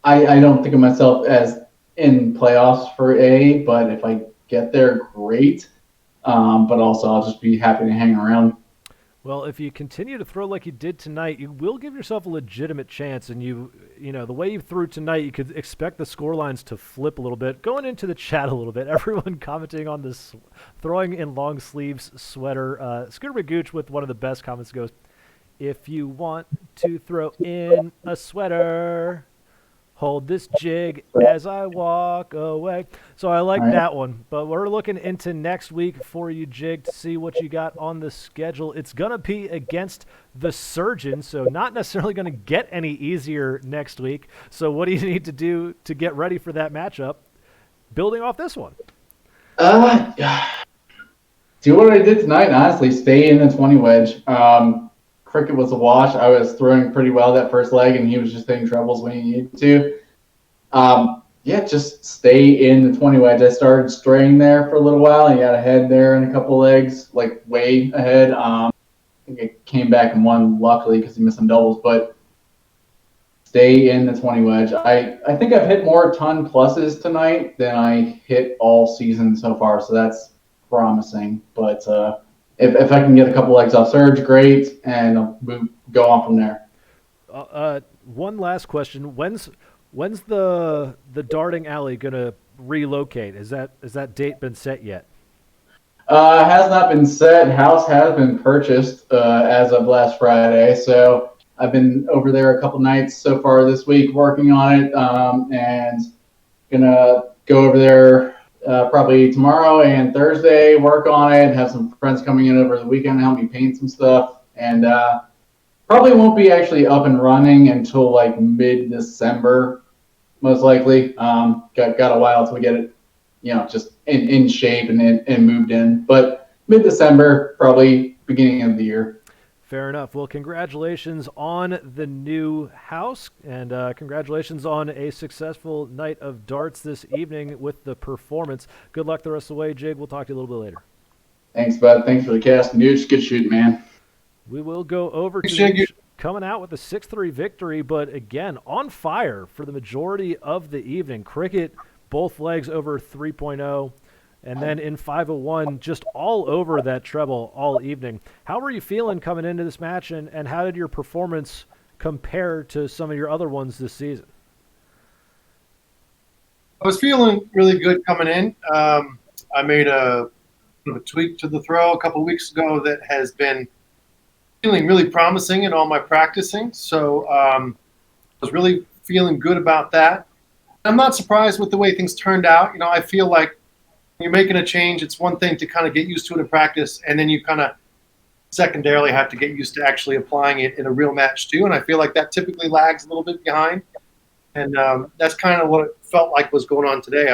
I don't think of myself as in playoffs for A, but if I get there, great. But also I'll just be happy to hang around. Well, if you continue to throw like you did tonight, you will give yourself a legitimate chance. And you know, the way you threw tonight, you could expect the score lines to flip a little bit. Going into the chat a little bit, everyone commenting on this throwing in long sleeves sweater. Scooter McGooch with one of the best comments goes, "If you want to throw in a sweater, hold this jig as I walk away." So I like that one. But we're looking into next week for you, Jig, to see what you got on the schedule. It's going to be against the Surgeon, so not necessarily going to get any easier next week. So what do you need to do to get ready for that matchup, building off this one? Do what I did tonight, honestly. Stay in the 20 wedge. Cricket was a wash. I was throwing pretty well that first leg, and he was just hitting trebles when he needed to. Just stay in the 20 wedge. I started straying there for a little while. He had ahead there in a couple legs, like way ahead. I think I came back and won, luckily, because he missed some doubles. But stay in the 20 wedge. I think I've hit more ton pluses tonight than I hit all season so far, so that's promising. But if I can get a couple legs off surge, great, and I'll go on from there. One last question: When's the darting alley gonna relocate? Is that date been set yet? Has not been set. House has been purchased as of last Friday, so I've been over there a couple nights so far this week working on it, and gonna go over there probably tomorrow and Thursday, work on it, have some friends coming in over the weekend to help me paint some stuff, and probably won't be actually up and running until like mid-December, most likely. Got a while till we get it, just in shape and moved in, but mid-December, probably beginning of the year. Fair enough. Well, congratulations on the new house, and congratulations on a successful night of darts this evening with the performance. Good luck the rest of the way, Jig. We'll talk to you a little bit later. Thanks, bud. Thanks for the cast. Nooch, good shooting, man. We will go over to Nooch coming out with a 6-3 victory, but again, on fire for the majority of the evening. Cricket, both legs over 3.0. And then in 501, just all over that treble all evening. How were you feeling coming into this match, and how did your performance compare to some of your other ones this season? I was feeling really good coming in. I made a tweak to the throw a couple weeks ago that has been feeling really promising in all my practicing. So I was really feeling good about that. I'm not surprised with the way things turned out. I feel like you're making a change, it's one thing to kind of get used to it in practice, and then you kind of secondarily have to get used to actually applying it in a real match too. And I feel like that typically lags a little bit behind. And that's kind of what it felt like was going on today.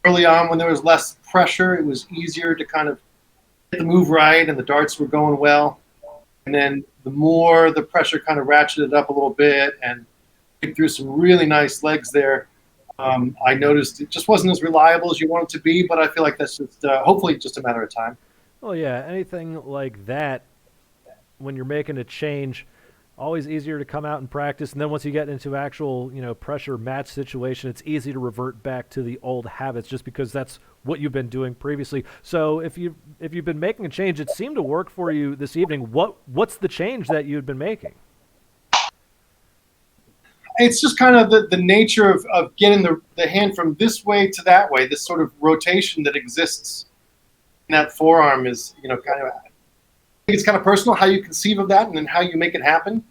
Early on, when there was less pressure, it was easier to kind of get the move right, and the darts were going well. And then the more the pressure kind of ratcheted up a little bit and threw some really nice legs there, I noticed it just wasn't as reliable as you want it to be, but I feel like that's just hopefully just a matter of time. Well, yeah, anything like that, when you're making a change, always easier to come out and practice, and then once you get into actual, pressure match situation, it's easy to revert back to the old habits just because that's what you've been doing previously. So if you've been making a change, it seemed to work for you this evening. What's the change that you've been making? It's just kind of the nature of getting the hand from this way to that way. This sort of rotation that exists in that forearm is, I think it's kind of personal how you conceive of that and then how you make it happen.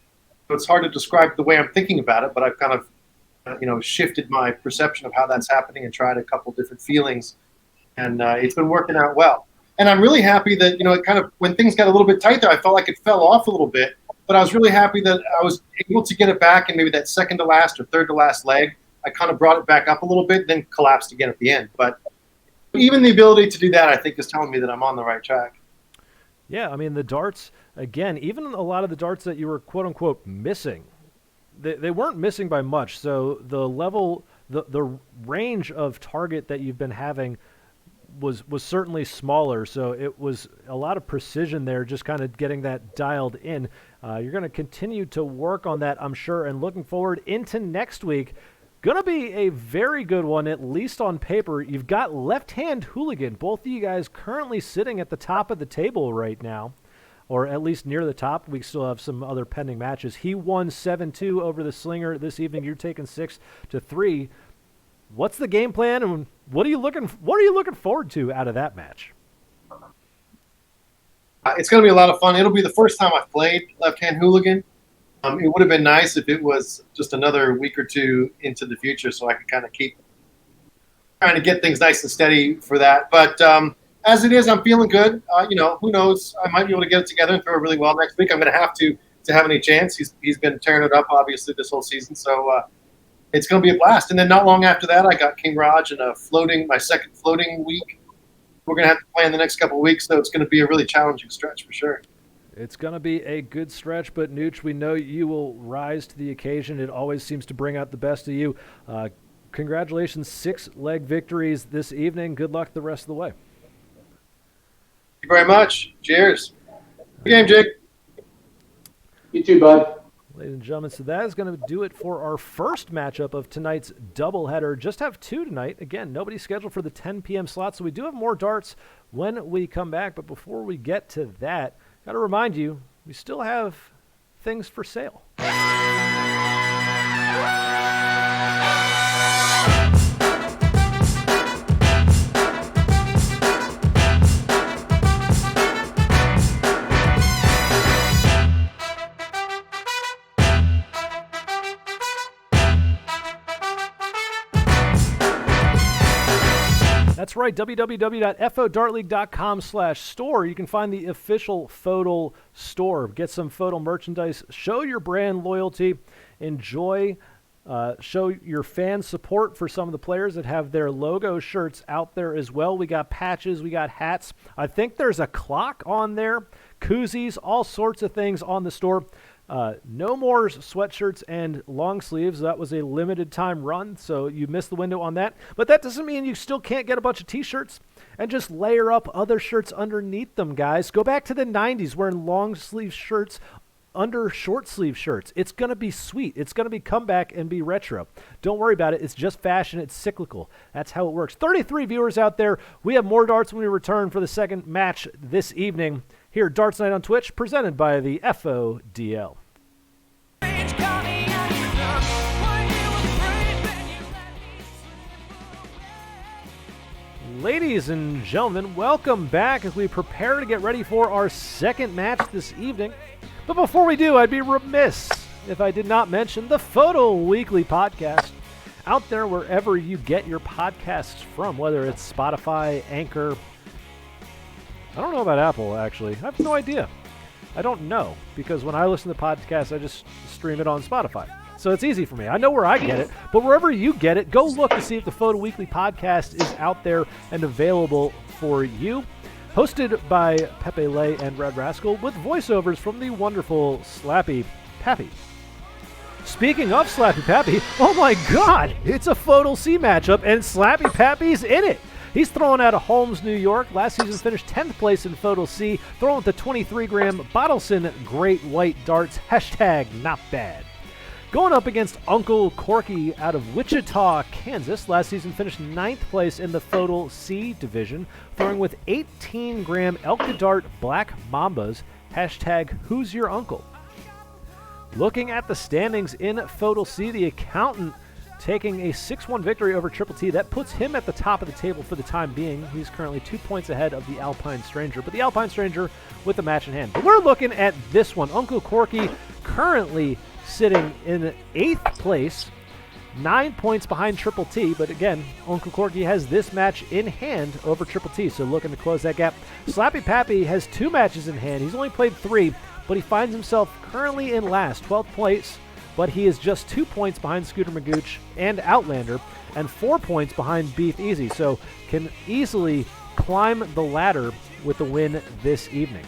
So it's hard to describe the way I'm thinking about it, but I've kind of, shifted my perception of how that's happening and tried a couple different feelings, and it's been working out well. And I'm really happy that, it kind of, when things got a little bit tight there, I felt like it fell off a little bit. But I was really happy that I was able to get it back, and maybe that second to last or third to last leg, I kind of brought it back up a little bit, then collapsed again at the end. But even the ability to do that, I think, is telling me that I'm on the right track. Yeah, I mean, the darts, again, even a lot of the darts that you were quote-unquote missing, they weren't missing by much. So the level, the range of target that you've been having was certainly smaller, so it was a lot of precision there, just kind of getting that dialed in. You're going to continue to work on that, I'm sure, and looking forward into next week. Going to be a very good one, at least on paper. You've got Left Hand Hooligan, both of you guys currently sitting at the top of the table right now, or at least near the top. We still have some other pending matches. He won 7-2 over the Slinger this evening. You're taking 6-3. What's the game plan, and what are you looking forward to out of that match? It's going to be a lot of fun. It'll be the first time I've played Left Hand Hooligan. It would have been nice if it was just another week or two into the future, so I could kind of keep trying to get things nice and steady for that. But as it is, I'm feeling good. Who knows? I might be able to get it together and throw it really well next week. I'm going to have to have any chance. He's been tearing it up, obviously, this whole season. So it's going to be a blast. And then not long after that, I got King Raj in my second floating week. We're going to have to play in the next couple of weeks, so it's going to be a really challenging stretch for sure. It's going to be a good stretch, but Nooch, we know you will rise to the occasion. It always seems to bring out the best of you. Congratulations, 6-leg victories this evening. Good luck the rest of the way. Thank you very much. Cheers. Good game, Jake. You too, bud. Ladies and gentlemen, so that is going to do it for our first matchup of tonight's doubleheader. Just have 2 tonight. Again, nobody's scheduled for the 10 p.m. slot, so we do have more darts when we come back. But before we get to that, got to remind you, we still have things for sale. That's right, www.fodartleague.com/store. You can find the official FODL store. Get some FODL merchandise. Show your brand loyalty. Enjoy. Show your fan support for some of the players that have their logo shirts out there as well. We got patches. We got hats. I think there's a clock on there. Koozies. All sorts of things on the store. No more sweatshirts and long sleeves. That was a limited time run, so you missed the window on that. But that doesn't mean you still can't get a bunch of t-shirts and just layer up other shirts underneath them, guys. Go back to the 90s wearing long sleeve shirts under short sleeve shirts. It's going to be sweet. It's going to be come back and be retro. Don't worry about it. It's just fashion. It's cyclical. That's how it works. 33 viewers out there. We have more darts when we return for the second match this evening here at Darts Night on Twitch, presented by the FODL. Ladies and gentlemen, welcome back as we prepare to get ready for our second match this evening. But before we do, I'd be remiss if I did not mention the FODL Weekly Podcast out there wherever you get your podcasts from, whether it's Spotify, Anchor. I don't know about Apple, actually. I have no idea. I don't know, because when I listen to podcasts, I just stream it on Spotify. So it's easy for me. I know where I get it, but wherever you get it, go look to see if the FODL Weekly Podcast is out there and available for you. Hosted by Pepe Lay and Red Rascal, with voiceovers from the wonderful Slappy Pappy. Speaking of Slappy Pappy, oh my god, it's a FODL C matchup, and Slappy Pappy's in it. He's throwing out of Holmes, New York. Last season finished 10th place in FODL C, throwing with the 23-gram Bottleson Great White Darts, hashtag not bad. Going up against Uncle Corky out of Wichita, Kansas. Last season finished 9th place in the FODL C division, throwing with 18-gram Elka Dart Black Mambas, hashtag who's your uncle. Looking at the standings in FODL C, the accountant taking a 6-1 victory over Triple T. That puts him at the top of the table for the time being. He's currently 2 points ahead of the Alpine Stranger, but the Alpine Stranger with the match in hand. But we're looking at this one. Uncle Corky currently sitting in 8th place, 9 points behind Triple T, but again, Uncle Corky has this match in hand over Triple T, so looking to close that gap. Slappy Pappy has 2 matches in hand. He's only played 3, but he finds himself currently in last, 12th place, but he is just 2 points behind Scooter Magooch and Outlander, and 4 points behind Beef Easy, so can easily climb the ladder with the win this evening.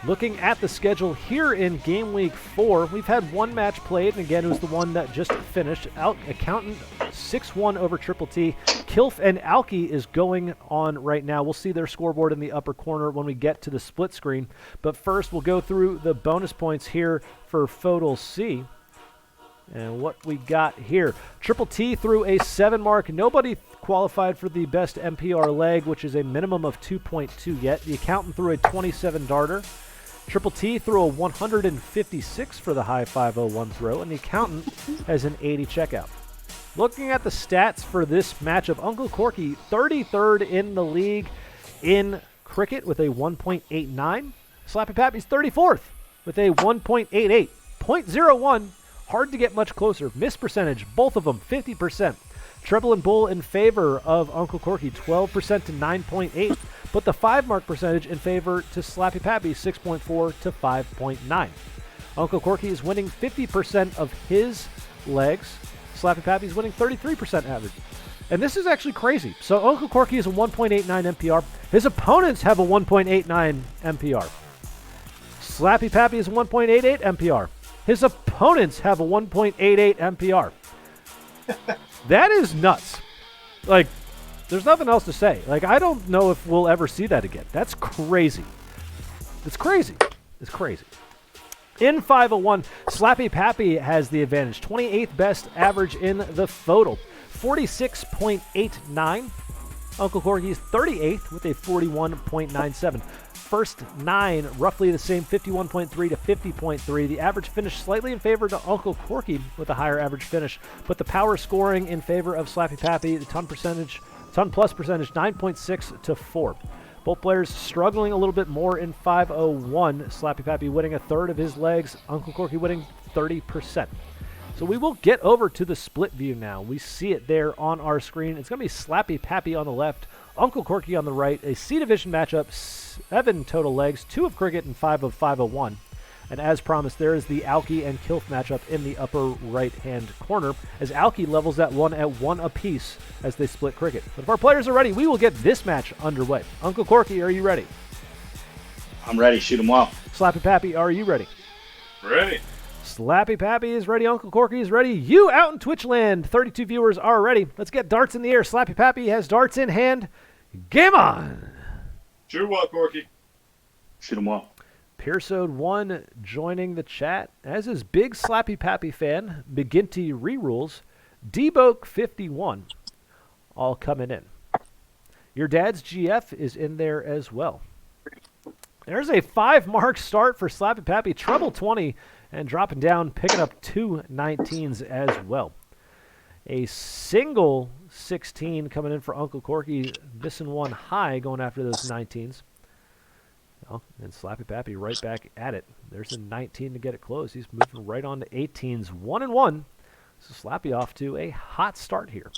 Looking at the schedule here in Game Week 4, we've had 1 match played, and again, it was the one that just finished. Accountant 6-1 over Triple T. Kilf and Alki is going on right now. We'll see their scoreboard in the upper corner when we get to the split screen. But first, we'll go through the bonus points here for FODL C. And what we got here. Triple T threw a 7 mark. Nobody qualified for the best MPR leg, which is a minimum of 2.2 yet. The accountant threw a 27 darter. Triple T threw a 156 for the high 501 throw, and the accountant has an 80 checkout. Looking at the stats for this matchup, Uncle Corky 33rd in the league in cricket with a 1.89. Slappy Pappy's 34th with a 1.88. 0.01, hard to get much closer. Miss percentage, both of them 50%. Treble and bull in favor of Uncle Corky, 12% to 9.8. But the 5-mark percentage in favor to Slappy Pappy, 6.4 to 5.9. Uncle Corky is winning 50% of his legs. Slappy Pappy is winning 33% average. And this is actually crazy. So Uncle Corky is a 1.89 MPR. His opponents have a 1.89 MPR. Slappy Pappy is 1.88 MPR. His opponents have a 1.88 MPR. That is nuts. Like, there's nothing else to say. Like, I don't know if we'll ever see that again. That's crazy. It's crazy. It's crazy. In 501, Slappy Pappy has the advantage. 28th best average in the FODL. 46.89. Uncle Corky's 38th with a 41.97. First 9, roughly the same, 51.3 to 50.3. The average finish slightly in favor to Uncle Corky with a higher average finish, but the power scoring in favor of Slappy Pappy, the ton plus percentage, 9.6 to 4. Both players struggling a little bit more in 501. Slappy Pappy winning a third of his legs, Uncle Corky winning 30%. So we will get over to the split view now. We see it there on our screen. It's going to be Slappy Pappy on the left, Uncle Corky on the right. A C division matchup, 7 total legs, 2 of cricket and 5 of 501. And as promised, there is the Alki and Kilf matchup in the upper right-hand corner, as Alki levels that one at 1 apiece as they split cricket. But if our players are ready, we will get this match underway. Uncle Corky, are you ready? I'm ready. Shoot 'em well. Slappy Pappy, are you ready? Ready. Slappy Pappy is ready. Uncle Corky is ready. You out in Twitch land. 32 viewers are ready. Let's get darts in the air. Slappy Pappy has darts in hand. Game on! Shoot well, Corky. Shoot 'em well. Pearsode1 joining the chat, as is big Slappy Pappy fan, McGinty Rerules, Deboke51, all coming in. Your dad's GF is in there as well. There's a 5-mark start for Slappy Pappy, treble 20, and dropping down, picking up 2 19s as well. A single 16 coming in for Uncle Corky, missing one high, going after those 19s. Well, and Slappy Pappy right back at it. There's a 19 to get it closed. He's moving right on to 18s, 1-1. So Slappy off to a hot start here.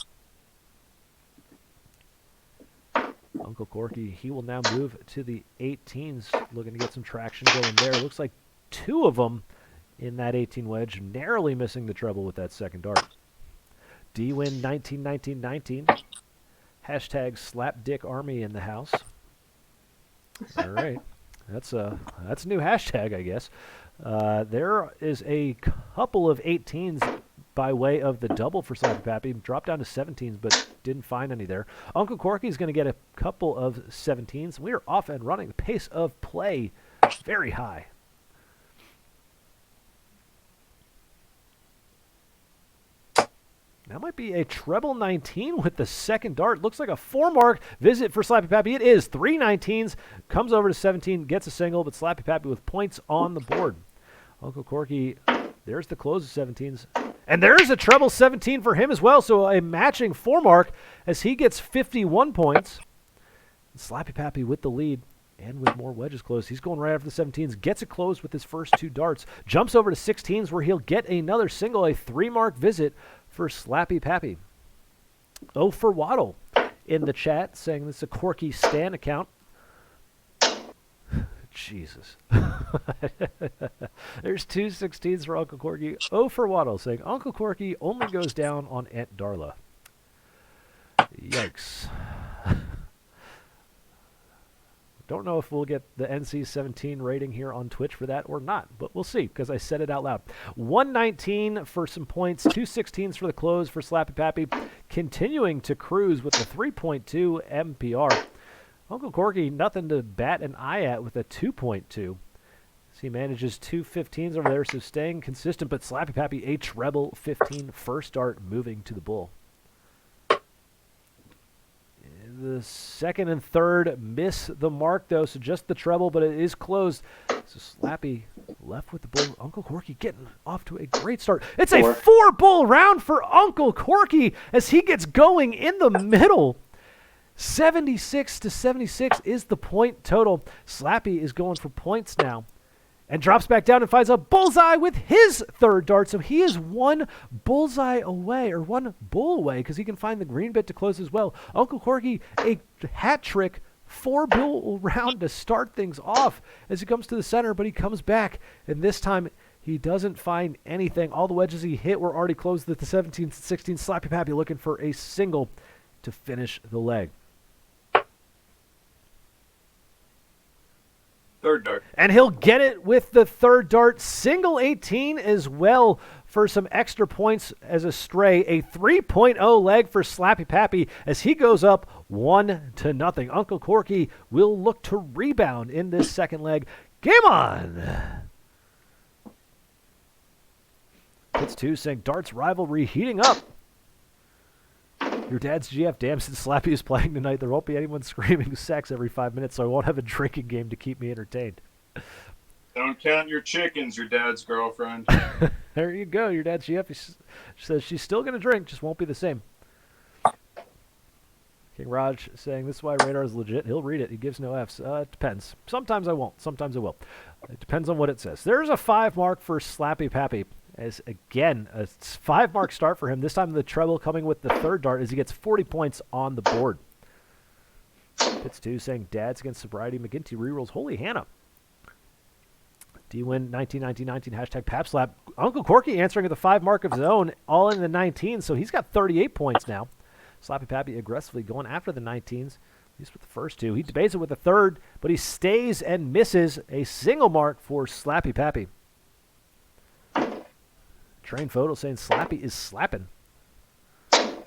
Uncle Corky, he will now move to the 18s, looking to get some traction going there. Looks like 2 of them in that 18 wedge, narrowly missing the treble with that second dart. D-Win 191919. Hashtag SlapDickArmy in the house. All right. That's a new hashtag, I guess. There is a couple of 18s by way of the double for Slappy Pappy. Dropped down to 17s, but didn't find any there. Uncle Corky is going to get a couple of 17s. We are off and running. The pace of play very high. That might be a treble 19 with the second dart. Looks like a 4-mark visit for Slappy Pappy. It is 3 19s. Comes over to 17, gets a single, but Slappy Pappy with points on the board. Uncle Corky, there's the close of 17s. And there's a treble 17 for him as well, so a matching 4-mark as he gets 51 points. And Slappy Pappy with the lead and with more wedges closed. He's going right after the 17s, gets it closed with his first 2 darts, jumps over to 16s where he'll get another single, a 3-mark visit for Slappy Pappy. Oh for Waddle in the chat saying this is a Corky Stan account. Jesus. There's 2 16s for Uncle Corky. Oh for Waddle saying Uncle Corky only goes down on Aunt Darla. Yikes. Don't know if we'll get the NC-17 rating here on Twitch for that or not, but we'll see because I said it out loud. 119 for some points, 2 16s for the close for Slappy Pappy, continuing to cruise with the 3.2 MPR. Uncle Corky, nothing to bat an eye at with a 2.2. He manages 2 15s over there, so staying consistent, but Slappy Pappy, a treble 15 first dart moving to the bull. The second and third miss the mark, though, so just the treble, but it is closed. So Slappy left with the bull. Uncle Corky getting off to a great start. It's a 4-bull round for Uncle Corky as he gets going in the middle. 76 to 76 is the point total. Slappy is going for points now and drops back down and finds a bullseye with his third dart. So he is 1 bullseye away, or 1 bull away, because he can find the green bit to close as well. Uncle Corky, a hat trick, 4-bull round to start things off as he comes to the center, but he comes back, and this time he doesn't find anything. All the wedges he hit were already closed at the 17 16. Slappy Pappy looking for a single to finish the leg. Third dart. And he'll get it with the third dart. Single 18 as well for some extra points as a stray. A 3.0 leg for Slappy Pappy as he goes up 1-0. Uncle Corky will look to rebound in this second leg. Game on! Hits 2 saying darts rivalry heating up. Your dad's GF, damn, since Slappy is playing tonight, there won't be anyone screaming sex every 5 minutes, so I won't have a drinking game to keep me entertained. Don't count your chickens, your dad's girlfriend. There you go. Your dad's GF says she's still going to drink, just won't be the same. King Raj saying this is why Radar is legit. He'll read it. He gives no Fs. It depends. Sometimes I won't. Sometimes I will. It depends on what it says. There's a 5 mark for Slappy Pappy. As again, a 5 mark start for him. This time the treble coming with the third dart as he gets 40 points on the board. Hits 2 saying dads against sobriety. McGinty rerolls. Holy Hannah. D-Win 1919 hashtag PapSlap. Uncle Corky answering at the 5 mark of his own, all in the 19, so he's got 38 points now. Slappy Pappy aggressively going after the 19s, at least with the first 2. He debates it with the third, but he stays and misses a single mark for Slappy Pappy. Train photo saying Slappy is slapping.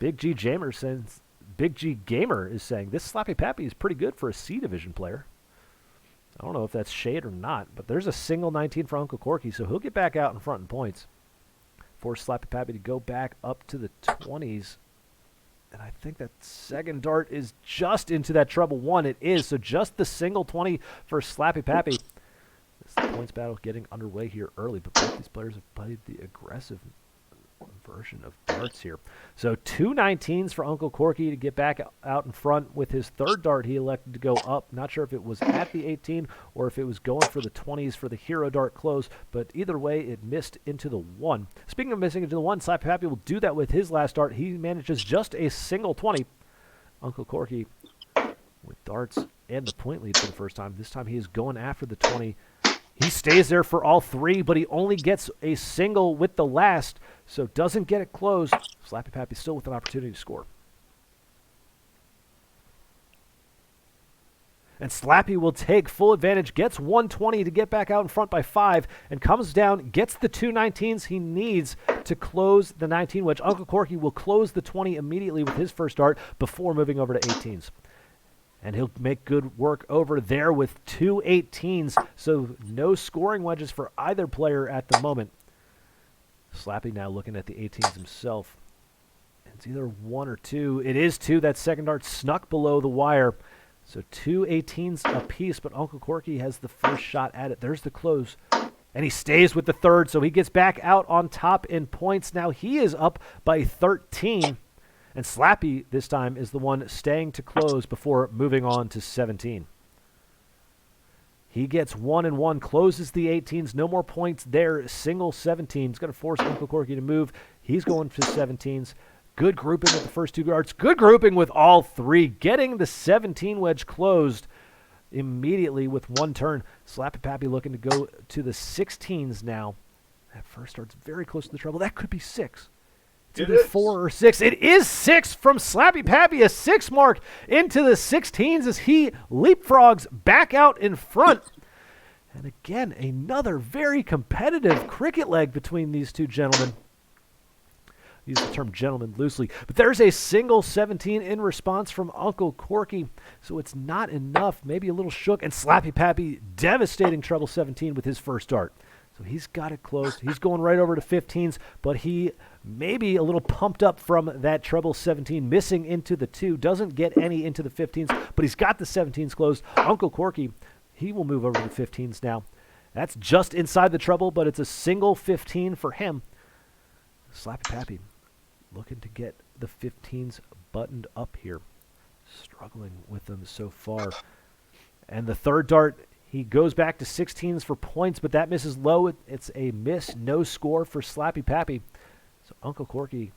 Big G Gamer is saying this Slappy Pappy is pretty good for a C division player. I don't know if that's shade or not, but there's a single 19 for Uncle Corky, so he'll get back out in front in points. Force Slappy Pappy to go back up to the 20s. And I think that second dart is just into that treble 1. It is, so just the single 20 for Slappy Pappy. This is the points battle getting underway here early, but both these players have played the aggressive version of darts here. So 2 19s for Uncle Corky to get back out in front. With his third dart, he elected to go up. Not sure if it was at the 18 or if it was going for the 20s for the hero dart close, but either way, it missed into the 1. Speaking of missing into the 1, Slappy Pappy will do that with his last dart. He manages just a single 20. Uncle Corky with darts and the point lead for the first time. This time he is going after the 20. He stays there for all 3, but he only gets a single with the last, so doesn't get it closed. Slappy Pappy still with an opportunity to score. And Slappy will take full advantage, gets 120 to get back out in front by 5, and comes down, gets the 2 19s he needs to close the 19 wedge. Uncle Corky will close the 20 immediately with his first dart before moving over to 18s. And he'll make good work over there with 2 18s, so no scoring wedges for either player at the moment. Slappy now looking at the 18s himself. It's either 1 or 2. It is 2. That second dart snuck below the wire. So 2 18s apiece, but Uncle Corky has the first shot at it. There's the close. And he stays with the third, so he gets back out on top in points. Now he is up by 13. And Slappy, this time, is the one staying to close before moving on to 17. He gets 1 and 1, closes the 18s. No more points there. Single 17. He's going to force Uncle Corky to move. He's going to 17s. Good grouping with the first 2 darts. Good grouping with all 3. Getting the 17 wedge closed immediately with 1 turn. Slappy Pappy looking to go to the 16s now. That first dart's very close to the treble. That could be 6. It's either 4 or 6. It is 6 from Slappy Pappy. A 6 mark into the 16s as he leapfrogs back out in front. And again, another very competitive cricket leg between these 2 gentlemen. Use the term gentleman loosely. But there's a single 17 in response from Uncle Corky. So it's not enough. Maybe a little shook. And Slappy Pappy, devastating treble 17 with his first dart. So he's got it closed. He's going right over to 15s, but he maybe a little pumped up from that treble 17, missing into the 2. Doesn't get any into the 15s, but he's got the 17s closed. Uncle Corky, he will move over to the 15s now. That's just inside the treble, but it's a single 15 for him. Slappy Pappy looking to get the 15s buttoned up here. Struggling with them so far. And the third dart, he goes back to 16s for points, but that misses low. It's a miss, no score for Slappy Pappy. So Uncle Corky,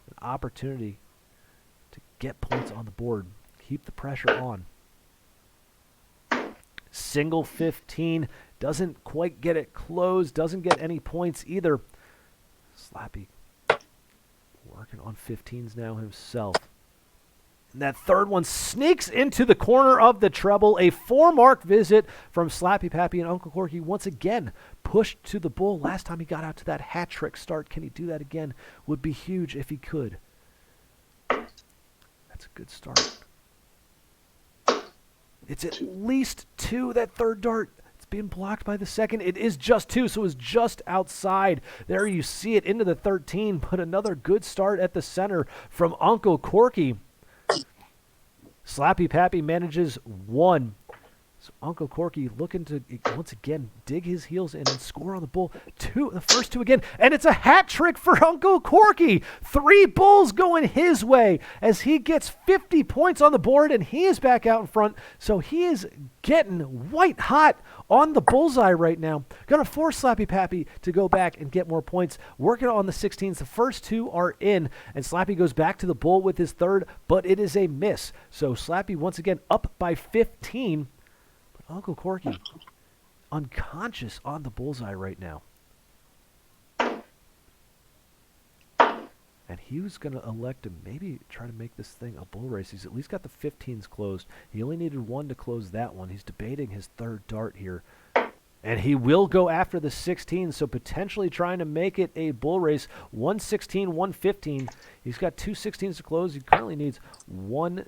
an opportunity to get points on the board. Keep the pressure on. Single 15, doesn't quite get it closed, doesn't get any points either. Slappy working on 15s now himself. And that third one sneaks into the corner of the treble. A 4-mark visit from Slappy Pappy, and Uncle Corky once again pushed to the bull. Last time he got out to that hat trick start. Can he do that again? Would be huge if he could. That's a good start. It's at least 2, that third dart. It's being blocked by the second. It is just 2, so it's just outside. There you see it into the 13, but another good start at the center from Uncle Corky. Slappy Pappy manages 1. So Uncle Corky looking to, once again, dig his heels in and score on the bull. 2, the first 2 again, and it's a hat trick for Uncle Corky. 3 bulls going his way as he gets 50 points on the board, and he is back out in front. So he is getting white hot on the bullseye right now. Going to force Slappy Pappy to go back and get more points. Working on the 16s. The first 2 are in, and Slappy goes back to the bull with his third, but it is a miss. So Slappy once again up by 15. Uncle Corky unconscious on the bullseye right now. And he was going to elect to maybe try to make this thing a bull race. He's at least got the 15s closed. He only needed 1 to close that one. He's debating his third dart here. And he will go after the 16, so potentially trying to make it a bull race. 116, 115. He's got 2 16s to close. He currently needs 1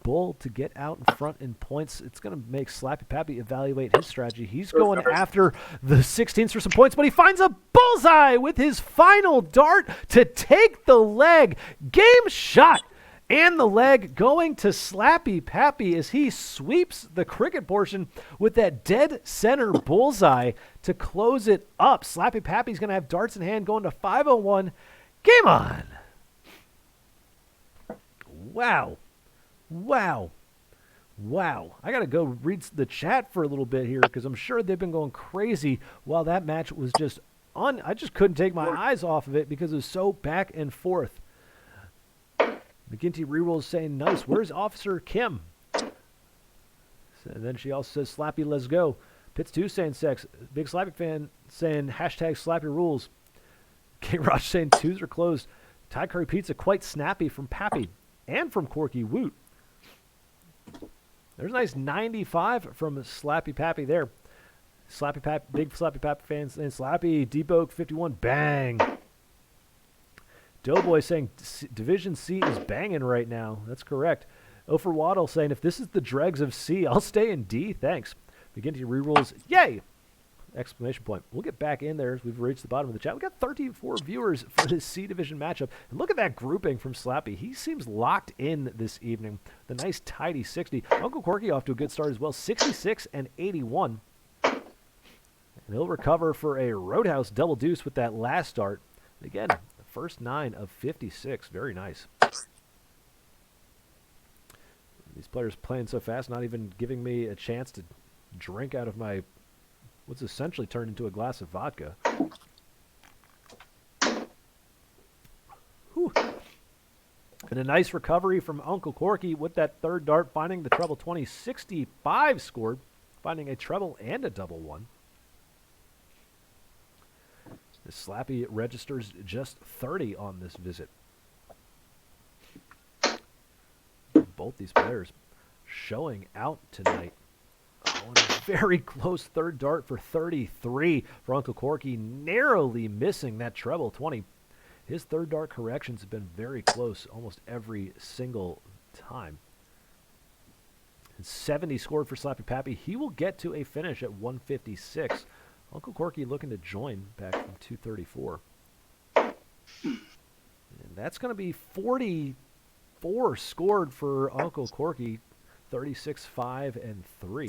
bull to get out in front in points. It's going to make Slappy Pappy evaluate his strategy. He's going after the 16s for some points, but he finds a bullseye with his final dart to take the leg. Game shot. And the leg going to Slappy Pappy as he sweeps the cricket portion with that dead center bullseye to close it up. Slappy Pappy's going to have darts in hand going to 501. Game on. Wow. Wow. Wow. I got to go read the chat for a little bit here because I'm sure they've been going crazy while that match was just on. I just couldn't take my eyes off of it because it was so back and forth. McGinty rerolls saying, nice. Where's Officer Kim? And then she also says, Slappy, let's go. Pitts2 saying sex. Big Slappy fan saying hashtag Slappy rules. King Raj saying 2s are closed. Thai curry pizza quite snappy from Pappy and from Corky Woot. There's a nice 95 from Slappy Pappy there. Slappy Pappy, big Slappy Pappy fans saying Slappy, Deep Oak 51, bang. Doughboy saying Division C is banging right now. That's correct. Ofer Waddle saying, if this is the dregs of C, I'll stay in D. Thanks. McGinty rerolls, yay! Exclamation point. We'll get back in there as we've reached the bottom of the chat. We've got 34 viewers for this C Division matchup. And look at that grouping from Slappy. He seems locked in this evening. The nice tidy 60. Uncle Corky off to a good start as well. 66 and 81. And he'll recover for a Roadhouse double deuce with that last start. Again, the first 9 of 56. Very nice. These players playing so fast, not even giving me a chance to drink out of my what's essentially turned into a glass of vodka. Whew. And a nice recovery from Uncle Corky with that third dart, finding the treble 20. 65 scored, finding a treble and a double one. The Slappy registers just 30 on this visit. Both these players showing out tonight. Oh, a very close third dart for 33 for Uncle Corky, narrowly missing that treble 20. His third dart corrections have been very close almost every single time. And 70 scored for Slappy Pappy. He will get to a finish at 156. Uncle Corky looking to join back from 234. And that's going to be 44 scored for Uncle Corky. 36, 5, and 3.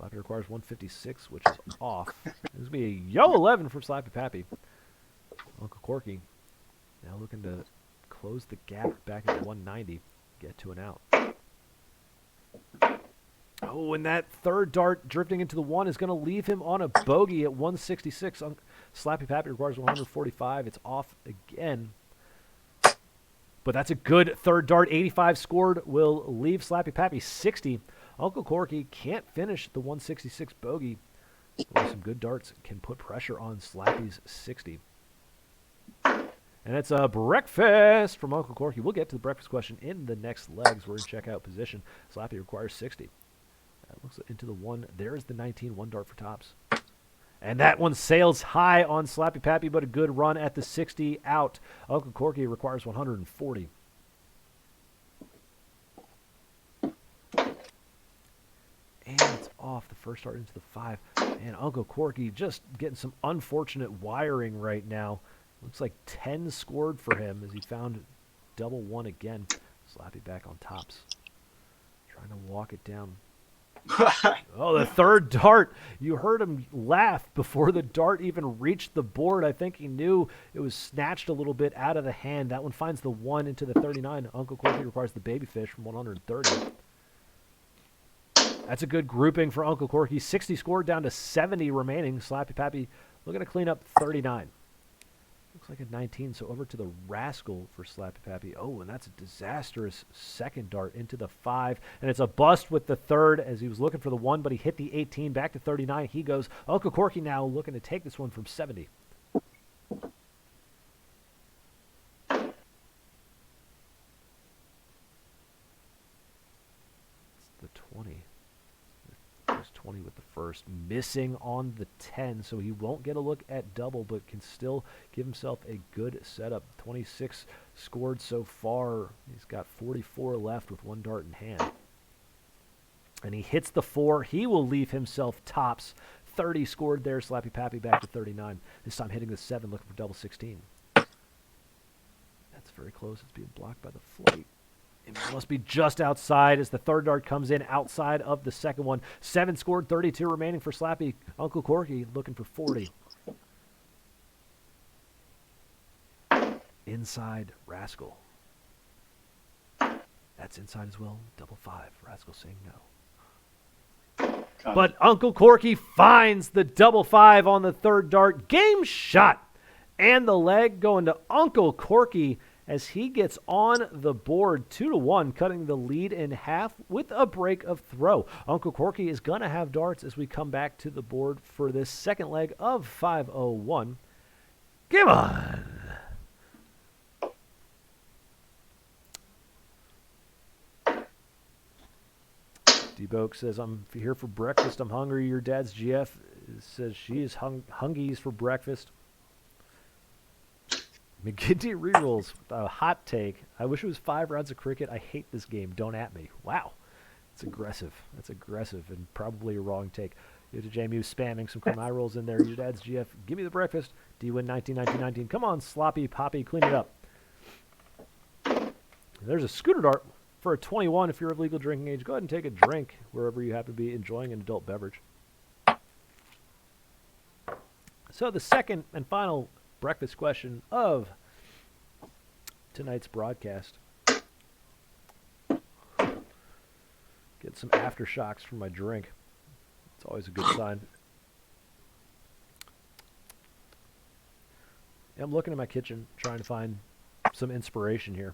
Slappy requires 156, which is off. This will be a yo 11 from Slappy Pappy. Uncle Corky now looking to close the gap back at 190, get to an out. Oh, and that third dart drifting into the 1 is going to leave him on a bogey at 166. Slappy Pappy requires 145. It's off again. But that's a good third dart. 85 scored will leave Slappy Pappy 60. Uncle Corky can't finish the 166 bogey. But some good darts can put pressure on Slappy's 60. And it's a breakfast from Uncle Corky. We'll get to the breakfast question in the next legs. We're in checkout position. Slappy requires 60. That looks into the 1. There's the 19. 1 dart for tops. And that one sails high on Slappy Pappy, but a good run at the 60 out. Uncle Corky requires 140. And it's off the first dart into the 5. And Uncle Corky just getting some unfortunate wiring right now. Looks like 10 scored for him as he found double 1 again. Slappy back on tops. Trying to walk it down. Oh, the third dart. You heard him laugh before the dart even reached the board. I think he knew it was snatched a little bit out of the hand. That one finds the 1 into the 39. Uncle Corky requires the baby fish from 130. That's a good grouping for Uncle Corky. 60 scored down to 70 remaining. Slappy Pappy looking to clean up 39. Looks like a 19, so over to the Rascal for Slappy Pappy. Oh, and that's a disastrous second dart into the 5. And it's a bust with the third as he was looking for the 1, but he hit the 18. Back to 39. He goes. Uncle Corky now looking to take this one from 70. It's the 20. There's 20 with the first. Missing on the 10, so he won't get a look at double, but can still give himself a good setup. 26 scored so far. He's got 44 left with 1 dart in hand. And he hits the 4. He will leave himself tops. 30 scored there. Slappy Pappy back to 39. This time hitting the 7, looking for double 16. That's very close. It's being blocked by the flight. It must be just outside as the third dart comes in outside of the second one. 7 scored, 32 remaining for Slappy. Uncle Corky looking for 40. Inside, Rascal. That's inside as well. Double 5. Rascal saying no. But Uncle Corky finds the double 5 on the third dart. Game shot. And the leg going to Uncle Corky as he gets on the board 2-1, cutting the lead in half with a break of throw. Uncle Corky is going to have darts as we come back to the board for this second leg of 501. Come on. D-Boke says, I'm here for breakfast. I'm hungry. Your dad's GF says she is hungies for breakfast. McGinty rerolls with a hot take. I wish it was 5 rounds of cricket. I hate this game. Don't at me. Wow. It's aggressive. That's aggressive and probably a wrong take. You have to JMU spamming some eye rolls in there. Your dad's GF. Give me the breakfast. D-win 19-19-19. Come on, Slappy Pappy. Clean it up. There's a scooter dart for a 21. If you're of legal drinking age, go ahead and take a drink wherever you happen to be enjoying an adult beverage. So the second and final breakfast question of tonight's broadcast. Get some aftershocks from my drink. It's always a good sign. I'm looking at my kitchen, trying to find some inspiration here.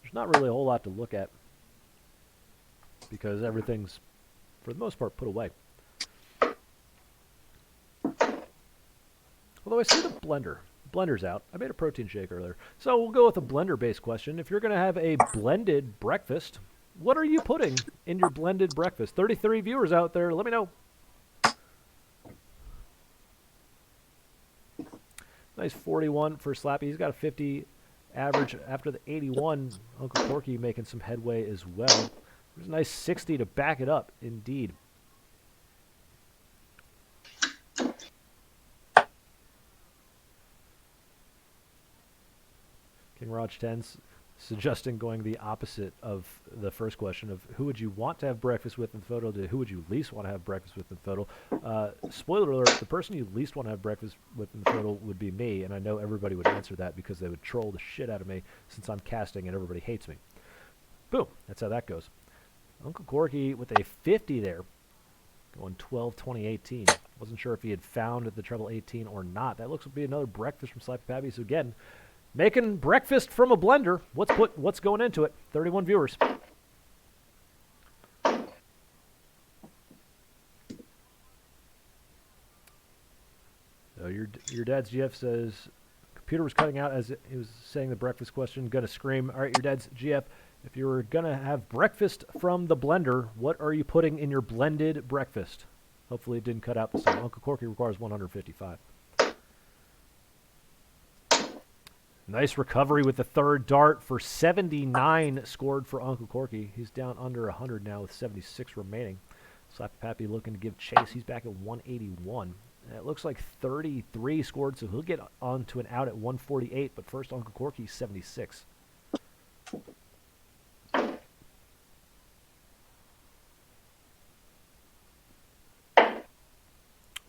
There's not really a whole lot to look at because everything's, for the most part, put away. Although I see the blender. Blender's out. I made a protein shake earlier. So we'll go with a blender-based question. If you're going to have a blended breakfast, what are you putting in your blended breakfast? 33 viewers out there. Let me know. Nice 41 for Slappy. He's got a 50 average after the 81. Uncle Corky making some headway as well. There's a nice 60 to back it up, indeed. King Raj 10's suggesting going the opposite of the first question of who would you want to have breakfast with in FODL to who would you least want to have breakfast with in FODL. Spoiler alert, the person you least want to have breakfast with in FODL would be me, and I know everybody would answer that because they would troll the shit out of me since I'm casting and everybody hates me. Boom, that's how that goes. Uncle Corky with a 50 there, going 12-20-18. Wasn't sure if he had found the treble 18 or not. That looks to be another breakfast from Slappy Pappy. So again, making breakfast from a blender. What's going into it? 31 viewers. So your dad's GF says Computer was cutting out as he was saying the breakfast question. Gonna scream. All right, your dad's GF. If you were gonna have breakfast from the blender, what are you putting in your blended breakfast? Hopefully it didn't cut out the same. Uncle Corky requires 155. Nice recovery with the third dart for 79 scored for Uncle Corky. He's down under 100 now with 76 remaining. Slappy Pappy looking to give chase. He's back at 181. It looks like 33 scored, so he'll get on to an out at 148. But first, Uncle Corky, 76.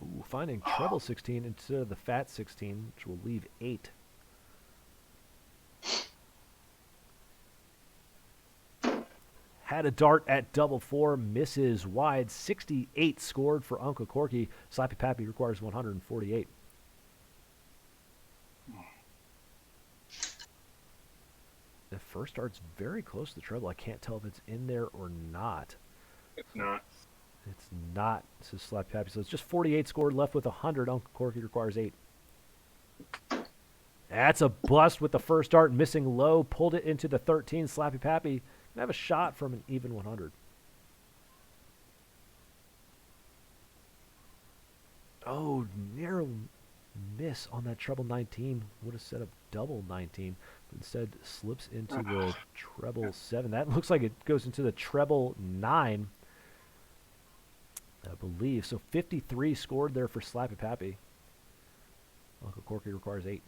Ooh, finding treble 16 instead of the fat 16, which will leave 8. Had a dart at double 4, misses wide. 68 scored for Uncle Corky. Slappy Pappy requires 148. The first dart's very close to the treble. I can't tell if it's in there or not. It's not. It's not, says Slappy Pappy. So it's just 48 scored, left with 100. Uncle Corky requires 8. That's a bust with the first dart, missing low. Pulled it into the 13. Slappy Pappy can have a shot from an even 100. Oh, narrow miss on that treble 19. Would have set up double 19. But instead slips into the treble 7. That looks like it goes into the treble 9. I believe. So 53 scored there for Slappy Pappy. Uncle Corky requires 8.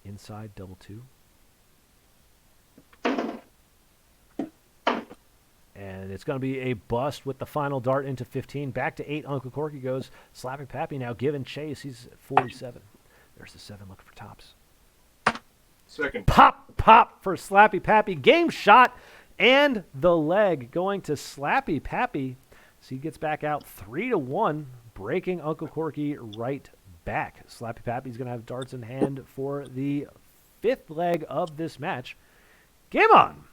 Inside, double 2. And it's going to be a bust with the final dart into 15. Back to 8. Uncle Corky goes. Slappy Pappy now giving chase. He's at 47. There's the 7 looking for tops. Second. Pop, pop for Slappy Pappy. Game shot. And the leg going to Slappy Pappy. So he gets back out 3-1, breaking Uncle Corky right back. Slappy Pappy's going to have darts in hand for the 5th leg of this match. Game on!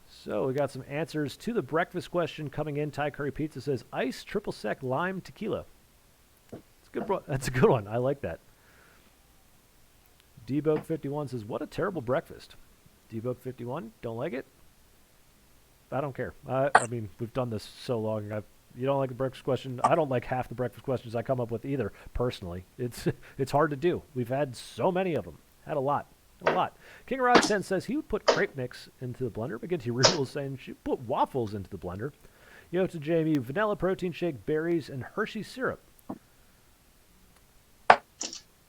So we got some answers to the breakfast question coming in. Thai Curry Pizza says, ice, triple sec, lime, tequila. That's a good one. I like that. Deboke51 says, what a terrible breakfast. Deboke51, don't like it? I don't care. I mean, we've done this so long. You don't like the breakfast question? I don't like half the breakfast questions I come up with either, personally. It's hard to do. We've had so many of them. Had a lot. King Rod 10 says he would put crepe mix into the blender. McGinty Rule is saying she put waffles into the blender. Yota Jamie, vanilla protein shake, berries, and Hershey syrup.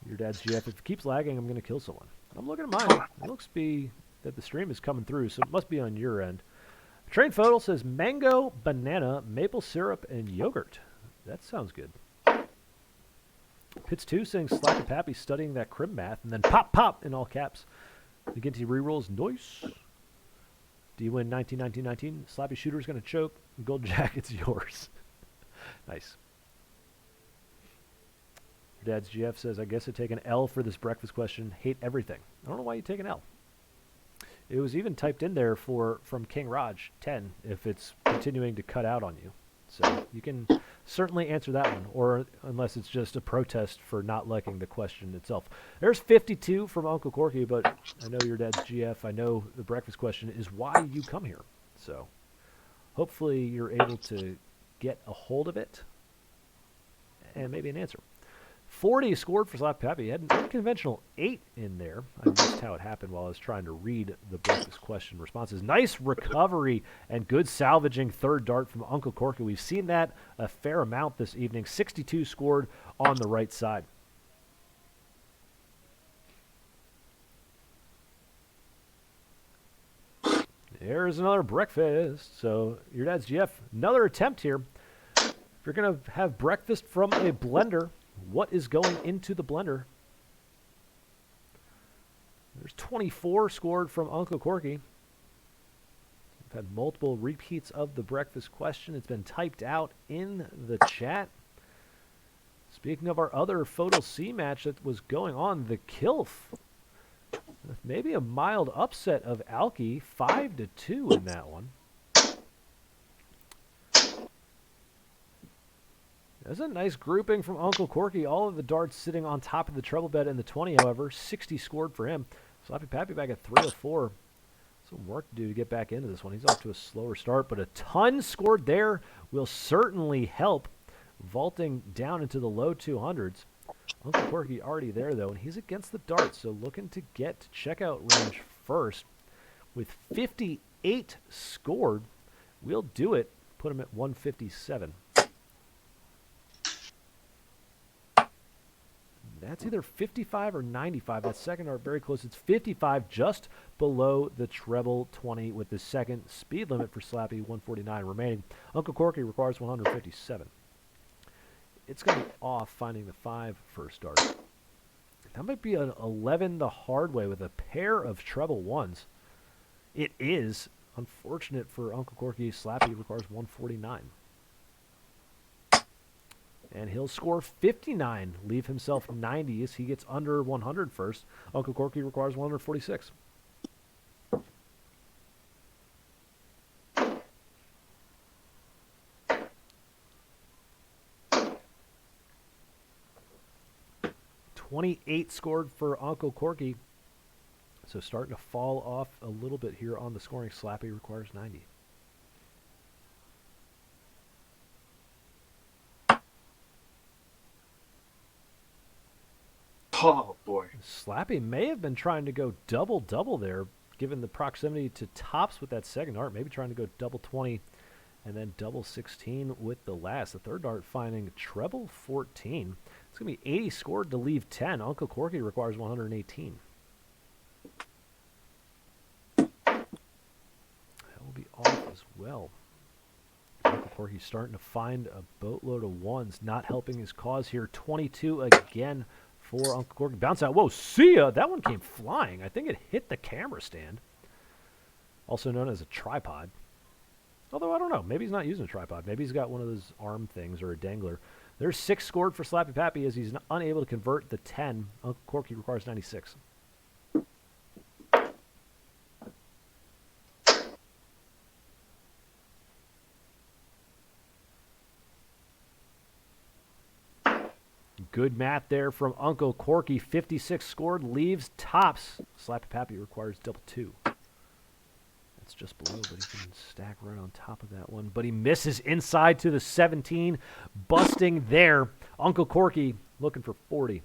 Your dad's GF. If it keeps lagging, I'm going to kill someone. I'm looking at mine. It looks that the stream is coming through, so it must be on your end. Train FODL says mango, banana, maple syrup, and yogurt. That sounds good. Pits 2 saying Slappy Pappy studying that crib math, and then pop, pop in all caps. McGinty rerolls, nice. Do you win 19-19-19? Slappy Shooter's going to choke. Gold Jacket's yours. Nice. Your dad's GF says, I guess I take an L for this breakfast question. Hate everything. I don't know why you take an L. It was even typed in there from King Raj 10 if it's continuing to cut out on you. So you can certainly answer that one, or unless it's just a protest for not liking the question itself. There's 52 from Uncle Corky, but I know your dad's GF. I know the breakfast question is why you come here. So hopefully you're able to get a hold of it and maybe an answer. 40 scored for Slappy Pappy. He had an unconventional 8 in there. I missed how it happened while I was trying to read the breakfast question responses. Nice recovery and good salvaging third dart from Uncle Corky. We've seen that a fair amount this evening. 62 scored on the right side. There's another breakfast. So your dad's GF. Another attempt here. If you're going to have breakfast from a blender, what is going into the blender? There's 24 scored from Uncle Corky. We've had multiple repeats of the breakfast question. It's been typed out in the chat. Speaking of our other FODL C match that was going on, the Kilf. Maybe a mild upset of Alki, 5-2 in that one. There's a nice grouping from Uncle Corky. All of the darts sitting on top of the treble bed in the 20, however. 60 scored for him. Slappy Pappy back at 304. Some work to do to get back into this one. He's off to a slower start, but a ton scored there will certainly help. Vaulting down into the low 200s. Uncle Corky already there, though, and he's against the darts, so looking to get to checkout range first. With 58 scored, we'll do it. Put him at 157. That's either 55 or 95. That second dart very close. It's 55, just below the treble 20 with the second speed limit for Slappy, 149 remaining. Uncle Corky requires 157. It's going to be off finding the 5 first dart. That might be an 11 the hard way with a pair of treble 1s. It is. Unfortunate for Uncle Corky. Slappy requires 149. And he'll score 59, leave himself 90 as he gets under 100 first. Uncle Corky requires 146. .28 scored for Uncle Corky. So starting to fall off a little bit here on the scoring. Slappy requires 90. Oh, boy. Slappy may have been trying to go double-double there, given the proximity to tops with that second dart. Maybe trying to go double 20 and then double 16 with the last. The third dart finding treble 14. It's going to be 80 scored to leave 10. Uncle Corky requires 118. That will be off as well. Uncle Corky's starting to find a boatload of ones, not helping his cause here. 22 again for Uncle Corky. Bounce out. Whoa, see ya. That one came flying. I think it hit the camera stand. Also known as a tripod. Although, I don't know. Maybe he's not using a tripod. Maybe he's got one of those arm things or a dangler. There's 6 scored for Slappy Pappy as he's unable to convert the 10. Uncle Corky requires 96. Good math there from Uncle Corky. 56 scored, leaves tops. Slappy Pappy requires double 2. That's just below, but he can stack right on top of that one. But he misses inside to the 17. Busting there. Uncle Corky looking for 40.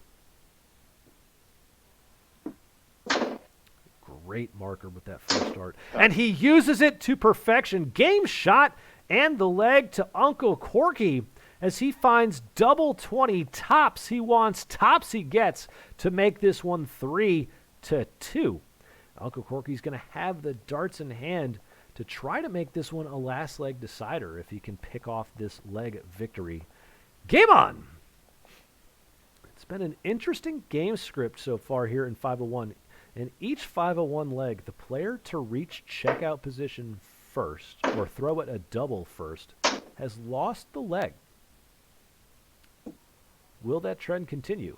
Great marker with that first start. And he uses it to perfection. Game shot and the leg to Uncle Corky. As he finds double 20 tops he wants, tops he gets to make this one 3-2. Uncle Corky's going to have the darts in hand to try to make this one a last leg decider if he can pick off this leg victory. Game on! It's been an interesting game script so far here in 501. In each 501 leg, the player to reach checkout position first, or throw it a double first, has lost the leg. Will that trend continue?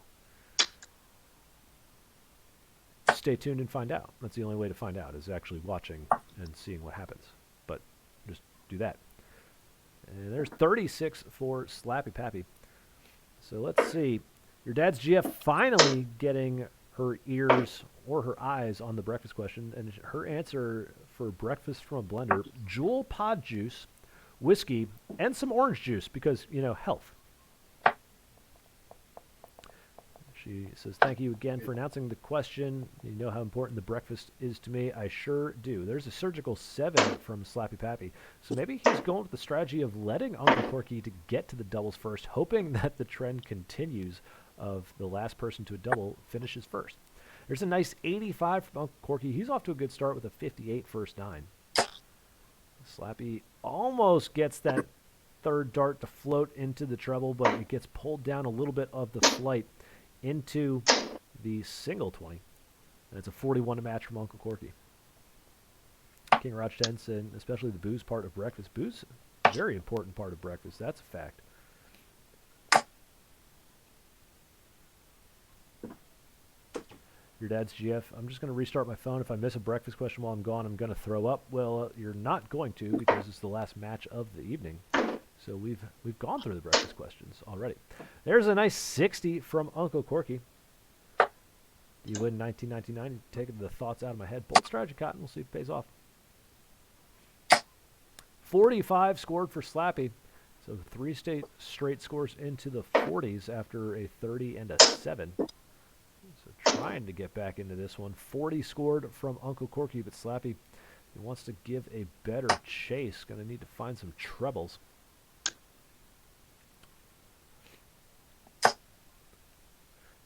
Stay tuned and find out. That's the only way to find out, is actually watching and seeing what happens. But just do that. And there's 36 for Slappy Pappy. So let's see. Your dad's GF finally getting her ears or her eyes on the breakfast question. And her answer for breakfast from a blender, Jewel pod juice, whiskey, and some orange juice because, you know, health. She says, thank you again for announcing the question. You know how important the breakfast is to me. I sure do. There's a surgical 7 from Slappy Pappy. So maybe he's going with the strategy of letting Uncle Corky to get to the doubles first, hoping that the trend continues of the last person to a double finishes first. There's a nice 85 from Uncle Corky. He's off to a good start with a 58 first 9. Slappy almost gets that third dart to float into the treble, but it gets pulled down a little bit of the flight into the single 20. And it's a 41 to match from Uncle Corky. King Roch 10 and especially the booze part of breakfast. Booze, very important part of breakfast. That's a fact. Your dad's GF. I'm just going to restart my phone. If I miss a breakfast question while I'm gone, I'm going to throw up. Well, you're not going to because it's the last match of the evening. So we've gone through the breakfast questions already. There's a nice 60 from Uncle Corky. You win 1999. Taking the thoughts out of my head. Bold strategy, Cotton. We'll see if it pays off. 45 scored for Slappy. So 3 straight scores into the 40s after a 30 and a 7. So trying to get back into this one. 40 scored from Uncle Corky, but Slappy, he wants to give a better chase. Going to need to find some trebles.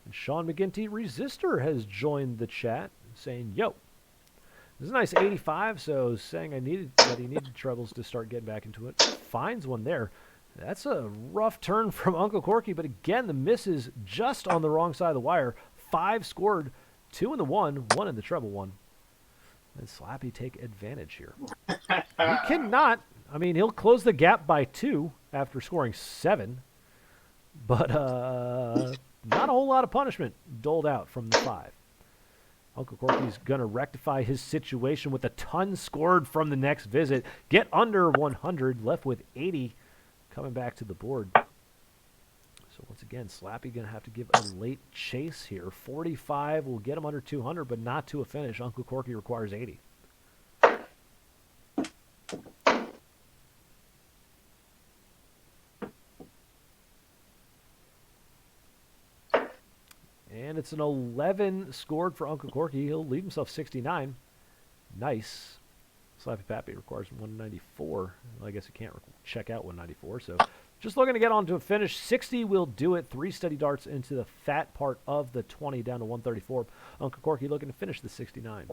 And Sean McGinty Resistor has joined the chat saying, yo. This is a nice 85, so saying that he needed trebles to start getting back into it. Finds one there. That's a rough turn from Uncle Corky, but again, the miss is just on the wrong side of the wire. 5 scored, 2 in the 1, 1 in the treble 1. And Slappy take advantage here. He cannot. I mean, he'll close the gap by 2 after scoring 7, but not a whole lot of punishment doled out from the 5. Uncle Corky's going to rectify his situation with a ton scored from the next visit. Get under 100, left with 80 coming back to the board. So once again, Slappy going to have to give a late chase here. 45 will get him under 200, but not to a finish. Uncle Corky requires 80. And it's an 11 scored for Uncle Corky. He'll leave himself 69. Nice. Slappy Pappy requires 194. Well, I guess he can't check out 194. So just looking to get on to a finish. 60 will do it. 3 steady darts into the fat part of the 20 down to 134. Uncle Corky looking to finish the 69.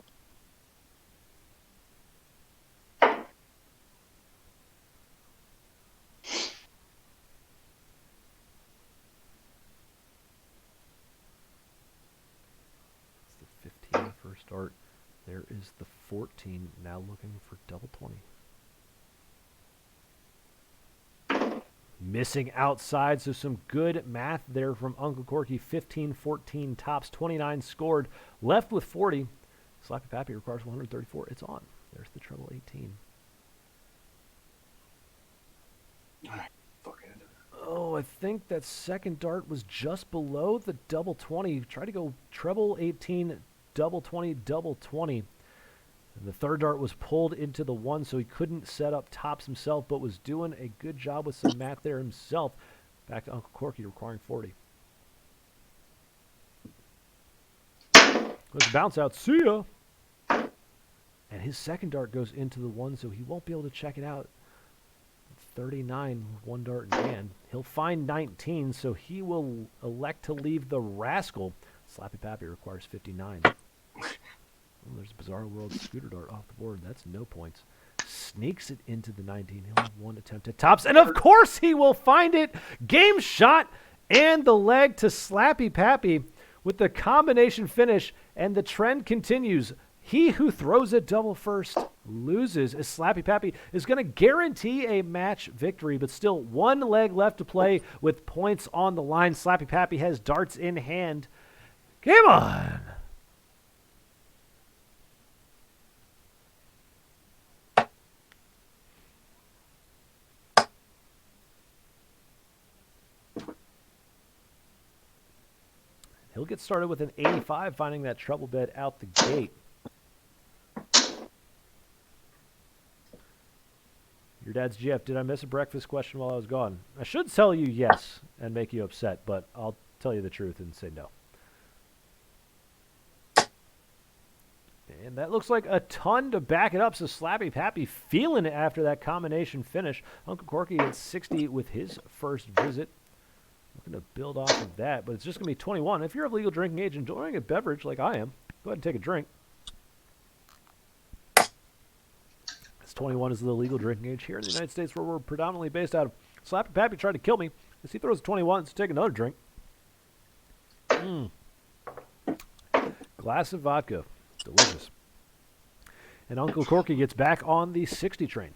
First dart. There is the 14 now looking for double 20. Missing outside, so some good math there from Uncle Corky. 15, 14 tops, 29 scored. Left with 40. Slappy Pappy requires 134. It's on. There's the treble 18. Oh, I think that second dart was just below the double 20. Try to go treble 18, double 20, double 20. And the third dart was pulled into the 1, so he couldn't set up tops himself, but was doing a good job with some math there himself. Back to Uncle Corky requiring 40. Let's bounce out. See ya! And his second dart goes into the 1, so he won't be able to check it out. 39, 1 dart in hand. He'll find 19, so he will elect to leave the rascal. Slappy Pappy requires 59. Oh, there's a Bizarro World scooter dart off the board. That's no points. Sneaks it into the 19. He'll have 1 attempt at tops. And of course he will find it. Game shot and the leg to Slappy Pappy with the combination finish. And the trend continues. He who throws a double first loses, as Slappy Pappy is going to guarantee a match victory, but still 1 leg left to play with points on the line. Slappy Pappy has darts in hand. Come on! He'll get started with an 85, finding that treble bed out the gate. Your dad's GF, did I miss a breakfast question while I was gone? I should tell you yes and make you upset, but I'll tell you the truth and say no. And that looks like a ton to back it up, so Slappy Pappy feeling it after that combination finish. Uncle Corky at 60 with his first visit. Looking to build off of that, but it's just going to be 21. If you're of legal drinking age enjoying a beverage like I am, go ahead and take a drink. 21 is the legal drinking age here in the United States, where we're predominantly based out of. Slappy Pappy tried to kill me as he throws a 21, so take another drink. Glass of vodka. Delicious. And Uncle Corky gets back on the 60 train.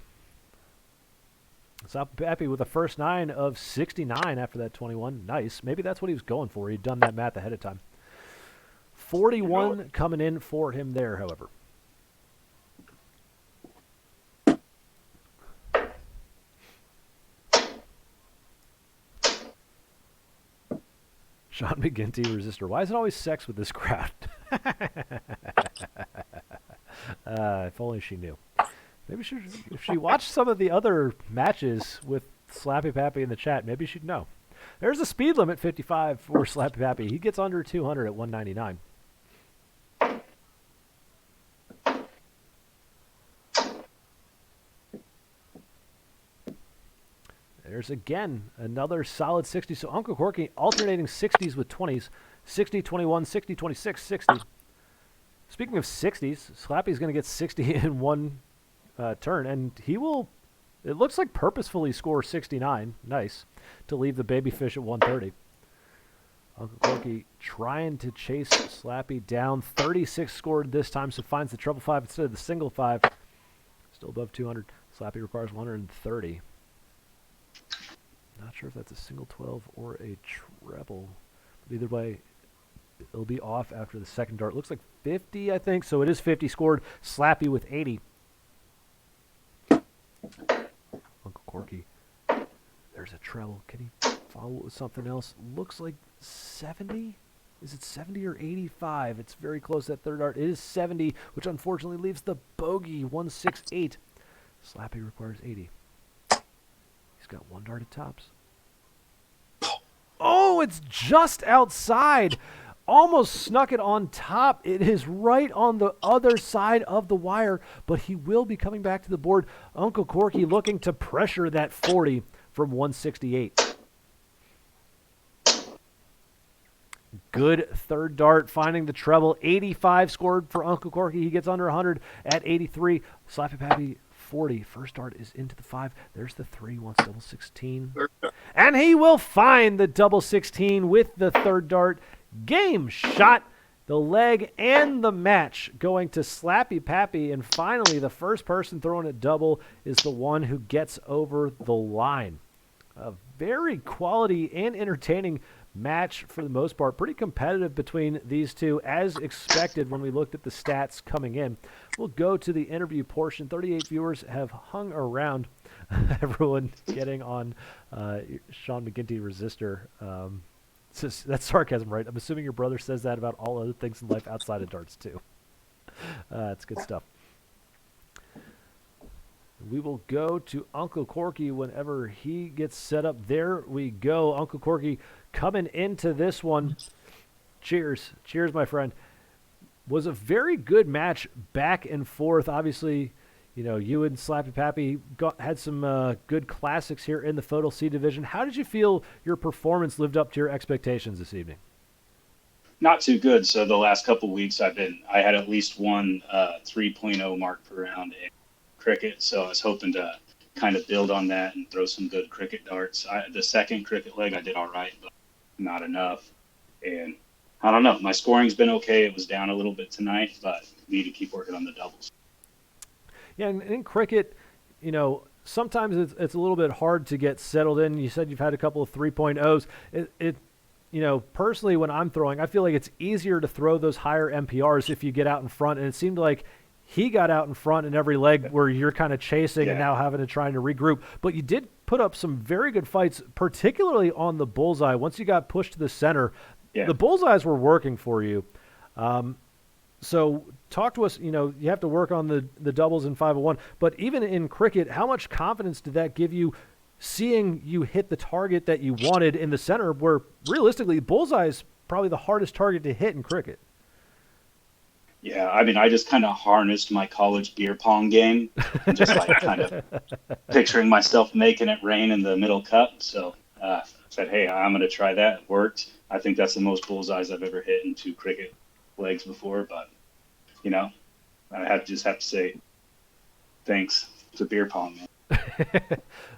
Slappy Pappy with a first 9 of 69 after that 21. Nice. Maybe that's what he was going for. He'd done that math ahead of time. 41 coming in for him there, however. Sean McGinty, resistor. Why is it always sex with this crowd? If only she knew. Maybe if she watched some of the other matches with Slappy Pappy in the chat, maybe she'd know. There's a speed limit 55 for Slappy Pappy. He gets under 200 at 199. There's again another solid 60. So Uncle Corky alternating 60s with 20s. 60, 21, 60, 26, 60. Speaking of 60s, Slappy's going to get 60 in one turn, and he will, it looks like, purposefully score 69. Nice. To leave the baby fish at 130. Uncle Corky trying to chase Slappy down. 36 scored this time, so finds the treble 5 instead of the single 5. Still above 200. Slappy requires 130. Not sure if that's a single 12 or a treble. But either way, it'll be off after the second dart. Looks like 50, I think. So it is 50 scored. Slappy with 80. Uncle Corky. There's a treble. Can he follow it with something else? Looks like 70. Is it 70 or 85? It's very close, that third dart. It is 70, which unfortunately leaves the bogey, 168. Slappy requires 80. He's got one dart at tops. Oh, it's just outside. Almost snuck it on top. It is right on the other side of the wire, but he will be coming back to the board. Uncle Corky looking to pressure that 40 from 168. Good third dart, finding the treble. 85 scored for Uncle Corky. He gets under 100 at 83. Slappy Pappy, 40. First dart is into the 5. There's the 3. Wants double 16. And he will find the double 16 with the third dart. Game shot. The leg and the match going to Slappy Pappy. And finally, the first person throwing a double is the one who gets over the line. A very quality and entertaining match for the most part. Pretty competitive between these two, as expected when we looked at the stats coming in. We'll go to the interview portion. 38 viewers have hung around. Everyone getting on Sean McGinty resistor. That's sarcasm, right? I'm assuming your brother says that about all other things in life outside of darts, too. That's good stuff. We will go to Uncle Corky whenever he gets set up. There we go. Uncle Corky coming into this one. Cheers. Cheers, my friend. Was a very good match back and forth. Obviously, you know, you and Slappy Pappy had some good classics here in the FODL C division. How did you feel your performance lived up to your expectations this evening? Not too good. So the last couple of weeks I had at least one 3.0 mark per round in cricket. So I was hoping to kind of build on that and throw some good cricket darts. The second cricket leg I did all right, but not enough. And I don't know. My scoring's been okay. It was down a little bit tonight, but need to keep working on the doubles. Yeah, and in cricket, you know, sometimes it's a little bit hard to get settled in. You said you've had a couple of 3.0s. You know, personally, when I'm throwing, I feel like it's easier to throw those higher MPRs if you get out in front. And it seemed like he got out in front in every leg where you're kind of chasing and now having to try to regroup. But you did put up some very good fights, particularly on the bullseye. Once you got pushed to the center, the bullseyes were working for you. So talk to us, you know, you have to work on the doubles in 501. But even in cricket, how much confidence did that give you, seeing you hit the target that you wanted in the center, where realistically bullseye is probably the hardest target to hit in cricket? Yeah, I mean, I just kind of harnessed my college beer pong game, and just like kind of picturing myself making it rain in the middle cup. So said, hey, I'm going to try that. It worked. I think that's the most bullseyes I've ever hit in 2 cricket legs before. But, you know, I just have to say thanks to beer pong, man.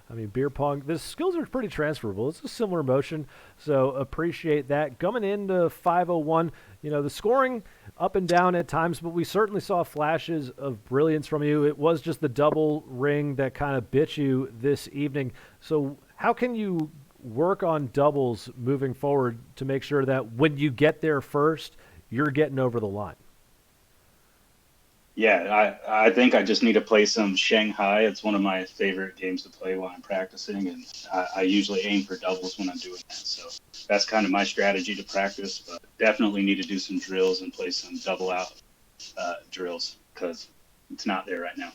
I mean, beer pong, the skills are pretty transferable. It's a similar motion, so appreciate that. Coming into 501, you know, the scoring up and down at times, but we certainly saw flashes of brilliance from you. It was just the double ring that kind of bit you this evening. So how can you work on doubles moving forward to make sure that when you get there first, you're getting over the line? Yeah, I think I just need to play some Shanghai. It's one of my favorite games to play while I'm practicing, and I usually aim for doubles when I'm doing that. So that's kind of my strategy to practice, but definitely need to do some drills and play some double out drills because it's not there right now.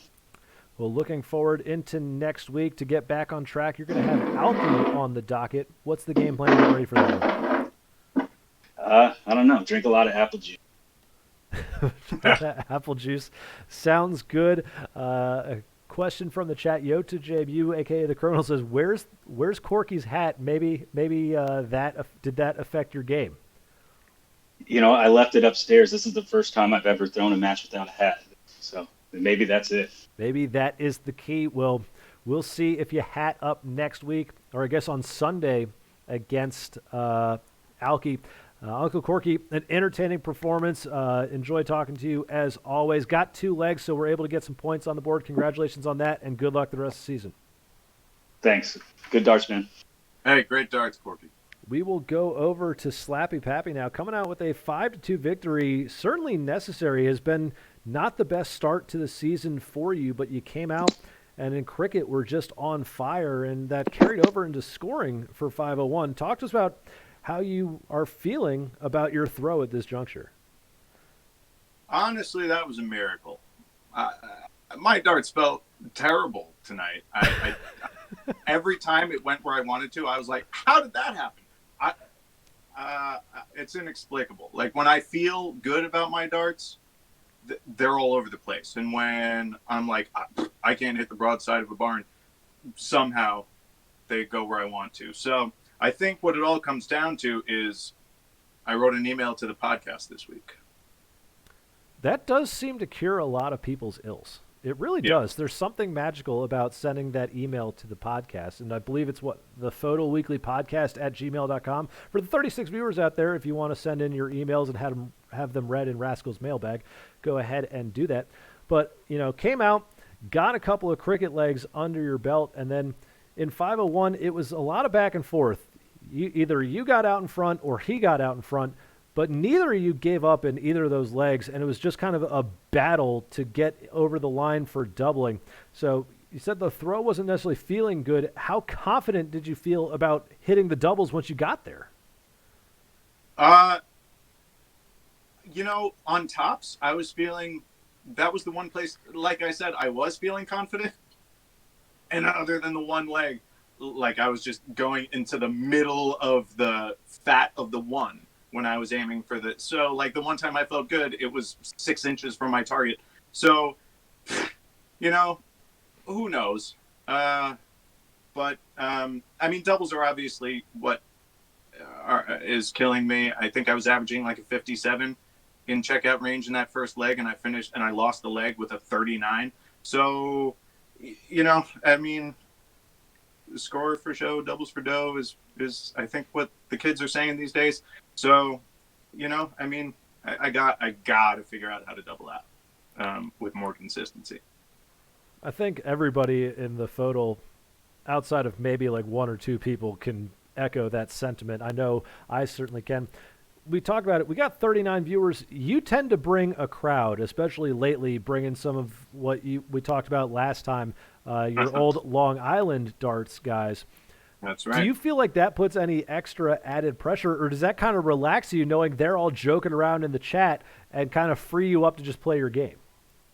Well, looking forward into next week to get back on track. You're going to have Alky on the docket. What's the game plan to get ready for that one? I don't know. Drink a lot of apple juice. Apple juice sounds good. A question from the chat. Yota JBU, aka the Colonel, says, "Where's Corky's hat? Maybe that did that affect your game?" I left it upstairs. This is the first time I've ever thrown a match without a hat, so maybe that's it. Maybe that is the key. Well, we'll see if you hat up next week, or I guess on Sunday against Alky. Uncle Corky, an entertaining performance. Enjoy talking to you as always. Got 2 legs, so we're able to get some points on the board. Congratulations on that, and good luck the rest of the season. Thanks. Good darts, man. Hey, great darts, Corky. We will go over to Slappy Pappy now, coming out with a 5-2 victory. Certainly necessary. Has been not the best start to the season for you, but you came out and in cricket were just on fire, and that carried over into scoring for 501. Talk to us about how you are feeling about your throw at this juncture. Honestly, that was a miracle. My darts felt terrible tonight. I every time it went where I wanted to, I was like, how did that happen? It's inexplicable. Like, when I feel good about my darts, they're all over the place. And when I'm like, I can't hit the broadside of a barn, somehow they go where I want to. So I think what it all comes down to is I wrote an email to the podcast this week. That does seem to cure a lot of people's ills. It really does. There's something magical about sending that email to the podcast, and I believe it's the FODL Weekly Podcast at gmail.com. For the 36 viewers out there, if you want to send in your emails and have them read in Rascal's mailbag, go ahead and do that. But, came out, got a couple of cricket legs under your belt, and then in 501, it was a lot of back and forth. Either you got out in front or he got out in front, but neither of you gave up in either of those legs, and it was just kind of a battle to get over the line for doubling. So you said the throw wasn't necessarily feeling good. How confident did you feel about hitting the doubles once you got there? On tops, I was feeling that was the one place, like I said, I was feeling confident. And other than the one leg, like I was just going into the middle of the fat of the one when I was aiming for the. So like the one time I felt good, it was 6 inches from my target. So, who knows? But doubles are obviously what is killing me. I think I was averaging like a 57 in checkout range in that first leg, and I lost the leg with a 39. So, score for show, doubles for dough is I think what the kids are saying these days. So, I got to figure out how to double out with more consistency. I think everybody in the FODL, outside of maybe like 1 or 2 people, can echo that sentiment. I know I certainly can. We talked about it. We got 39 viewers. You tend to bring a crowd, especially lately, bringing some of what we talked about last time, your old Long Island darts guys. That's right. Do you feel like that puts any extra added pressure, or does that kind of relax you knowing they're all joking around in the chat and kind of free you up to just play your game?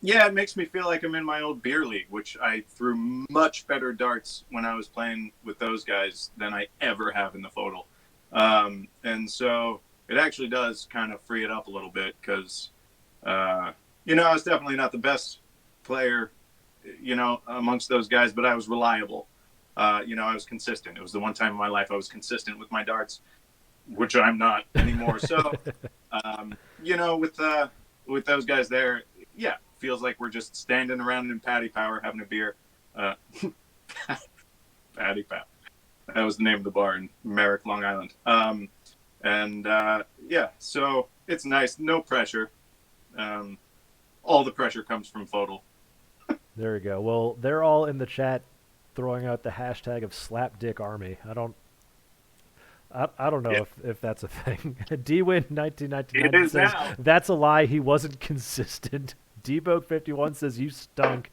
Yeah, it makes me feel like I'm in my old beer league, which I threw much better darts when I was playing with those guys than I ever have in the FODL. And so it actually does kind of free it up a little bit because, I was definitely not the best player, amongst those guys, but I was reliable. I was consistent. It was the one time in my life I was consistent with my darts, which I'm not anymore. So, with those guys there, yeah, feels like we're just standing around in Patty Power having a beer. Patty Power. That was the name of the bar in Merrick, Long Island. So it's nice. No pressure. All the pressure comes from FODL. There you go. Well, they're all in the chat throwing out the hashtag of SlapDickArmy. I don't know if that's a thing. DWin1999 says, now. That's a lie. He wasn't consistent. Deboke51 says you stunk.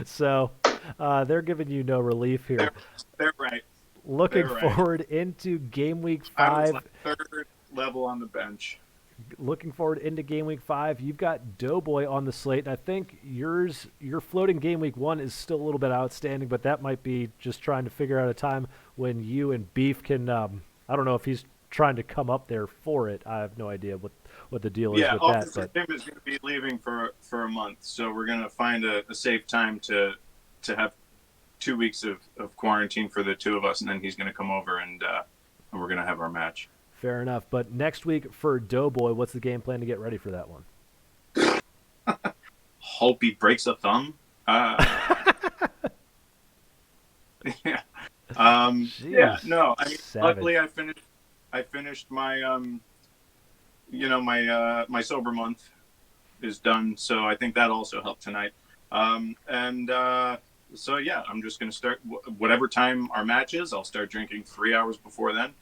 So they're giving you no relief here. They're right. Looking They're right. forward into Game Week I 5. was like third level on the bench. Looking forward into Game Week 5. You've got Doughboy on the slate, and I think your floating Game Week 1 is still a little bit outstanding, but that might be just trying to figure out a time when you and Beef can, I don't know if he's trying to come up there for it. I have no idea what the deal is with that. Officer Tim is going to be leaving for a month, so we're going to find a safe time to have 2 weeks of quarantine for the two of us, and then he's going to come over and we're going to have our match. Fair enough. But next week for Doughboy, what's the game plan to get ready for that one? Hope he breaks a thumb. Yeah. No. I mean, luckily I finished my my sober month is done, so I think that also helped tonight. So yeah, I'm just gonna start whatever time our match is. I'll start drinking 3 hours before then.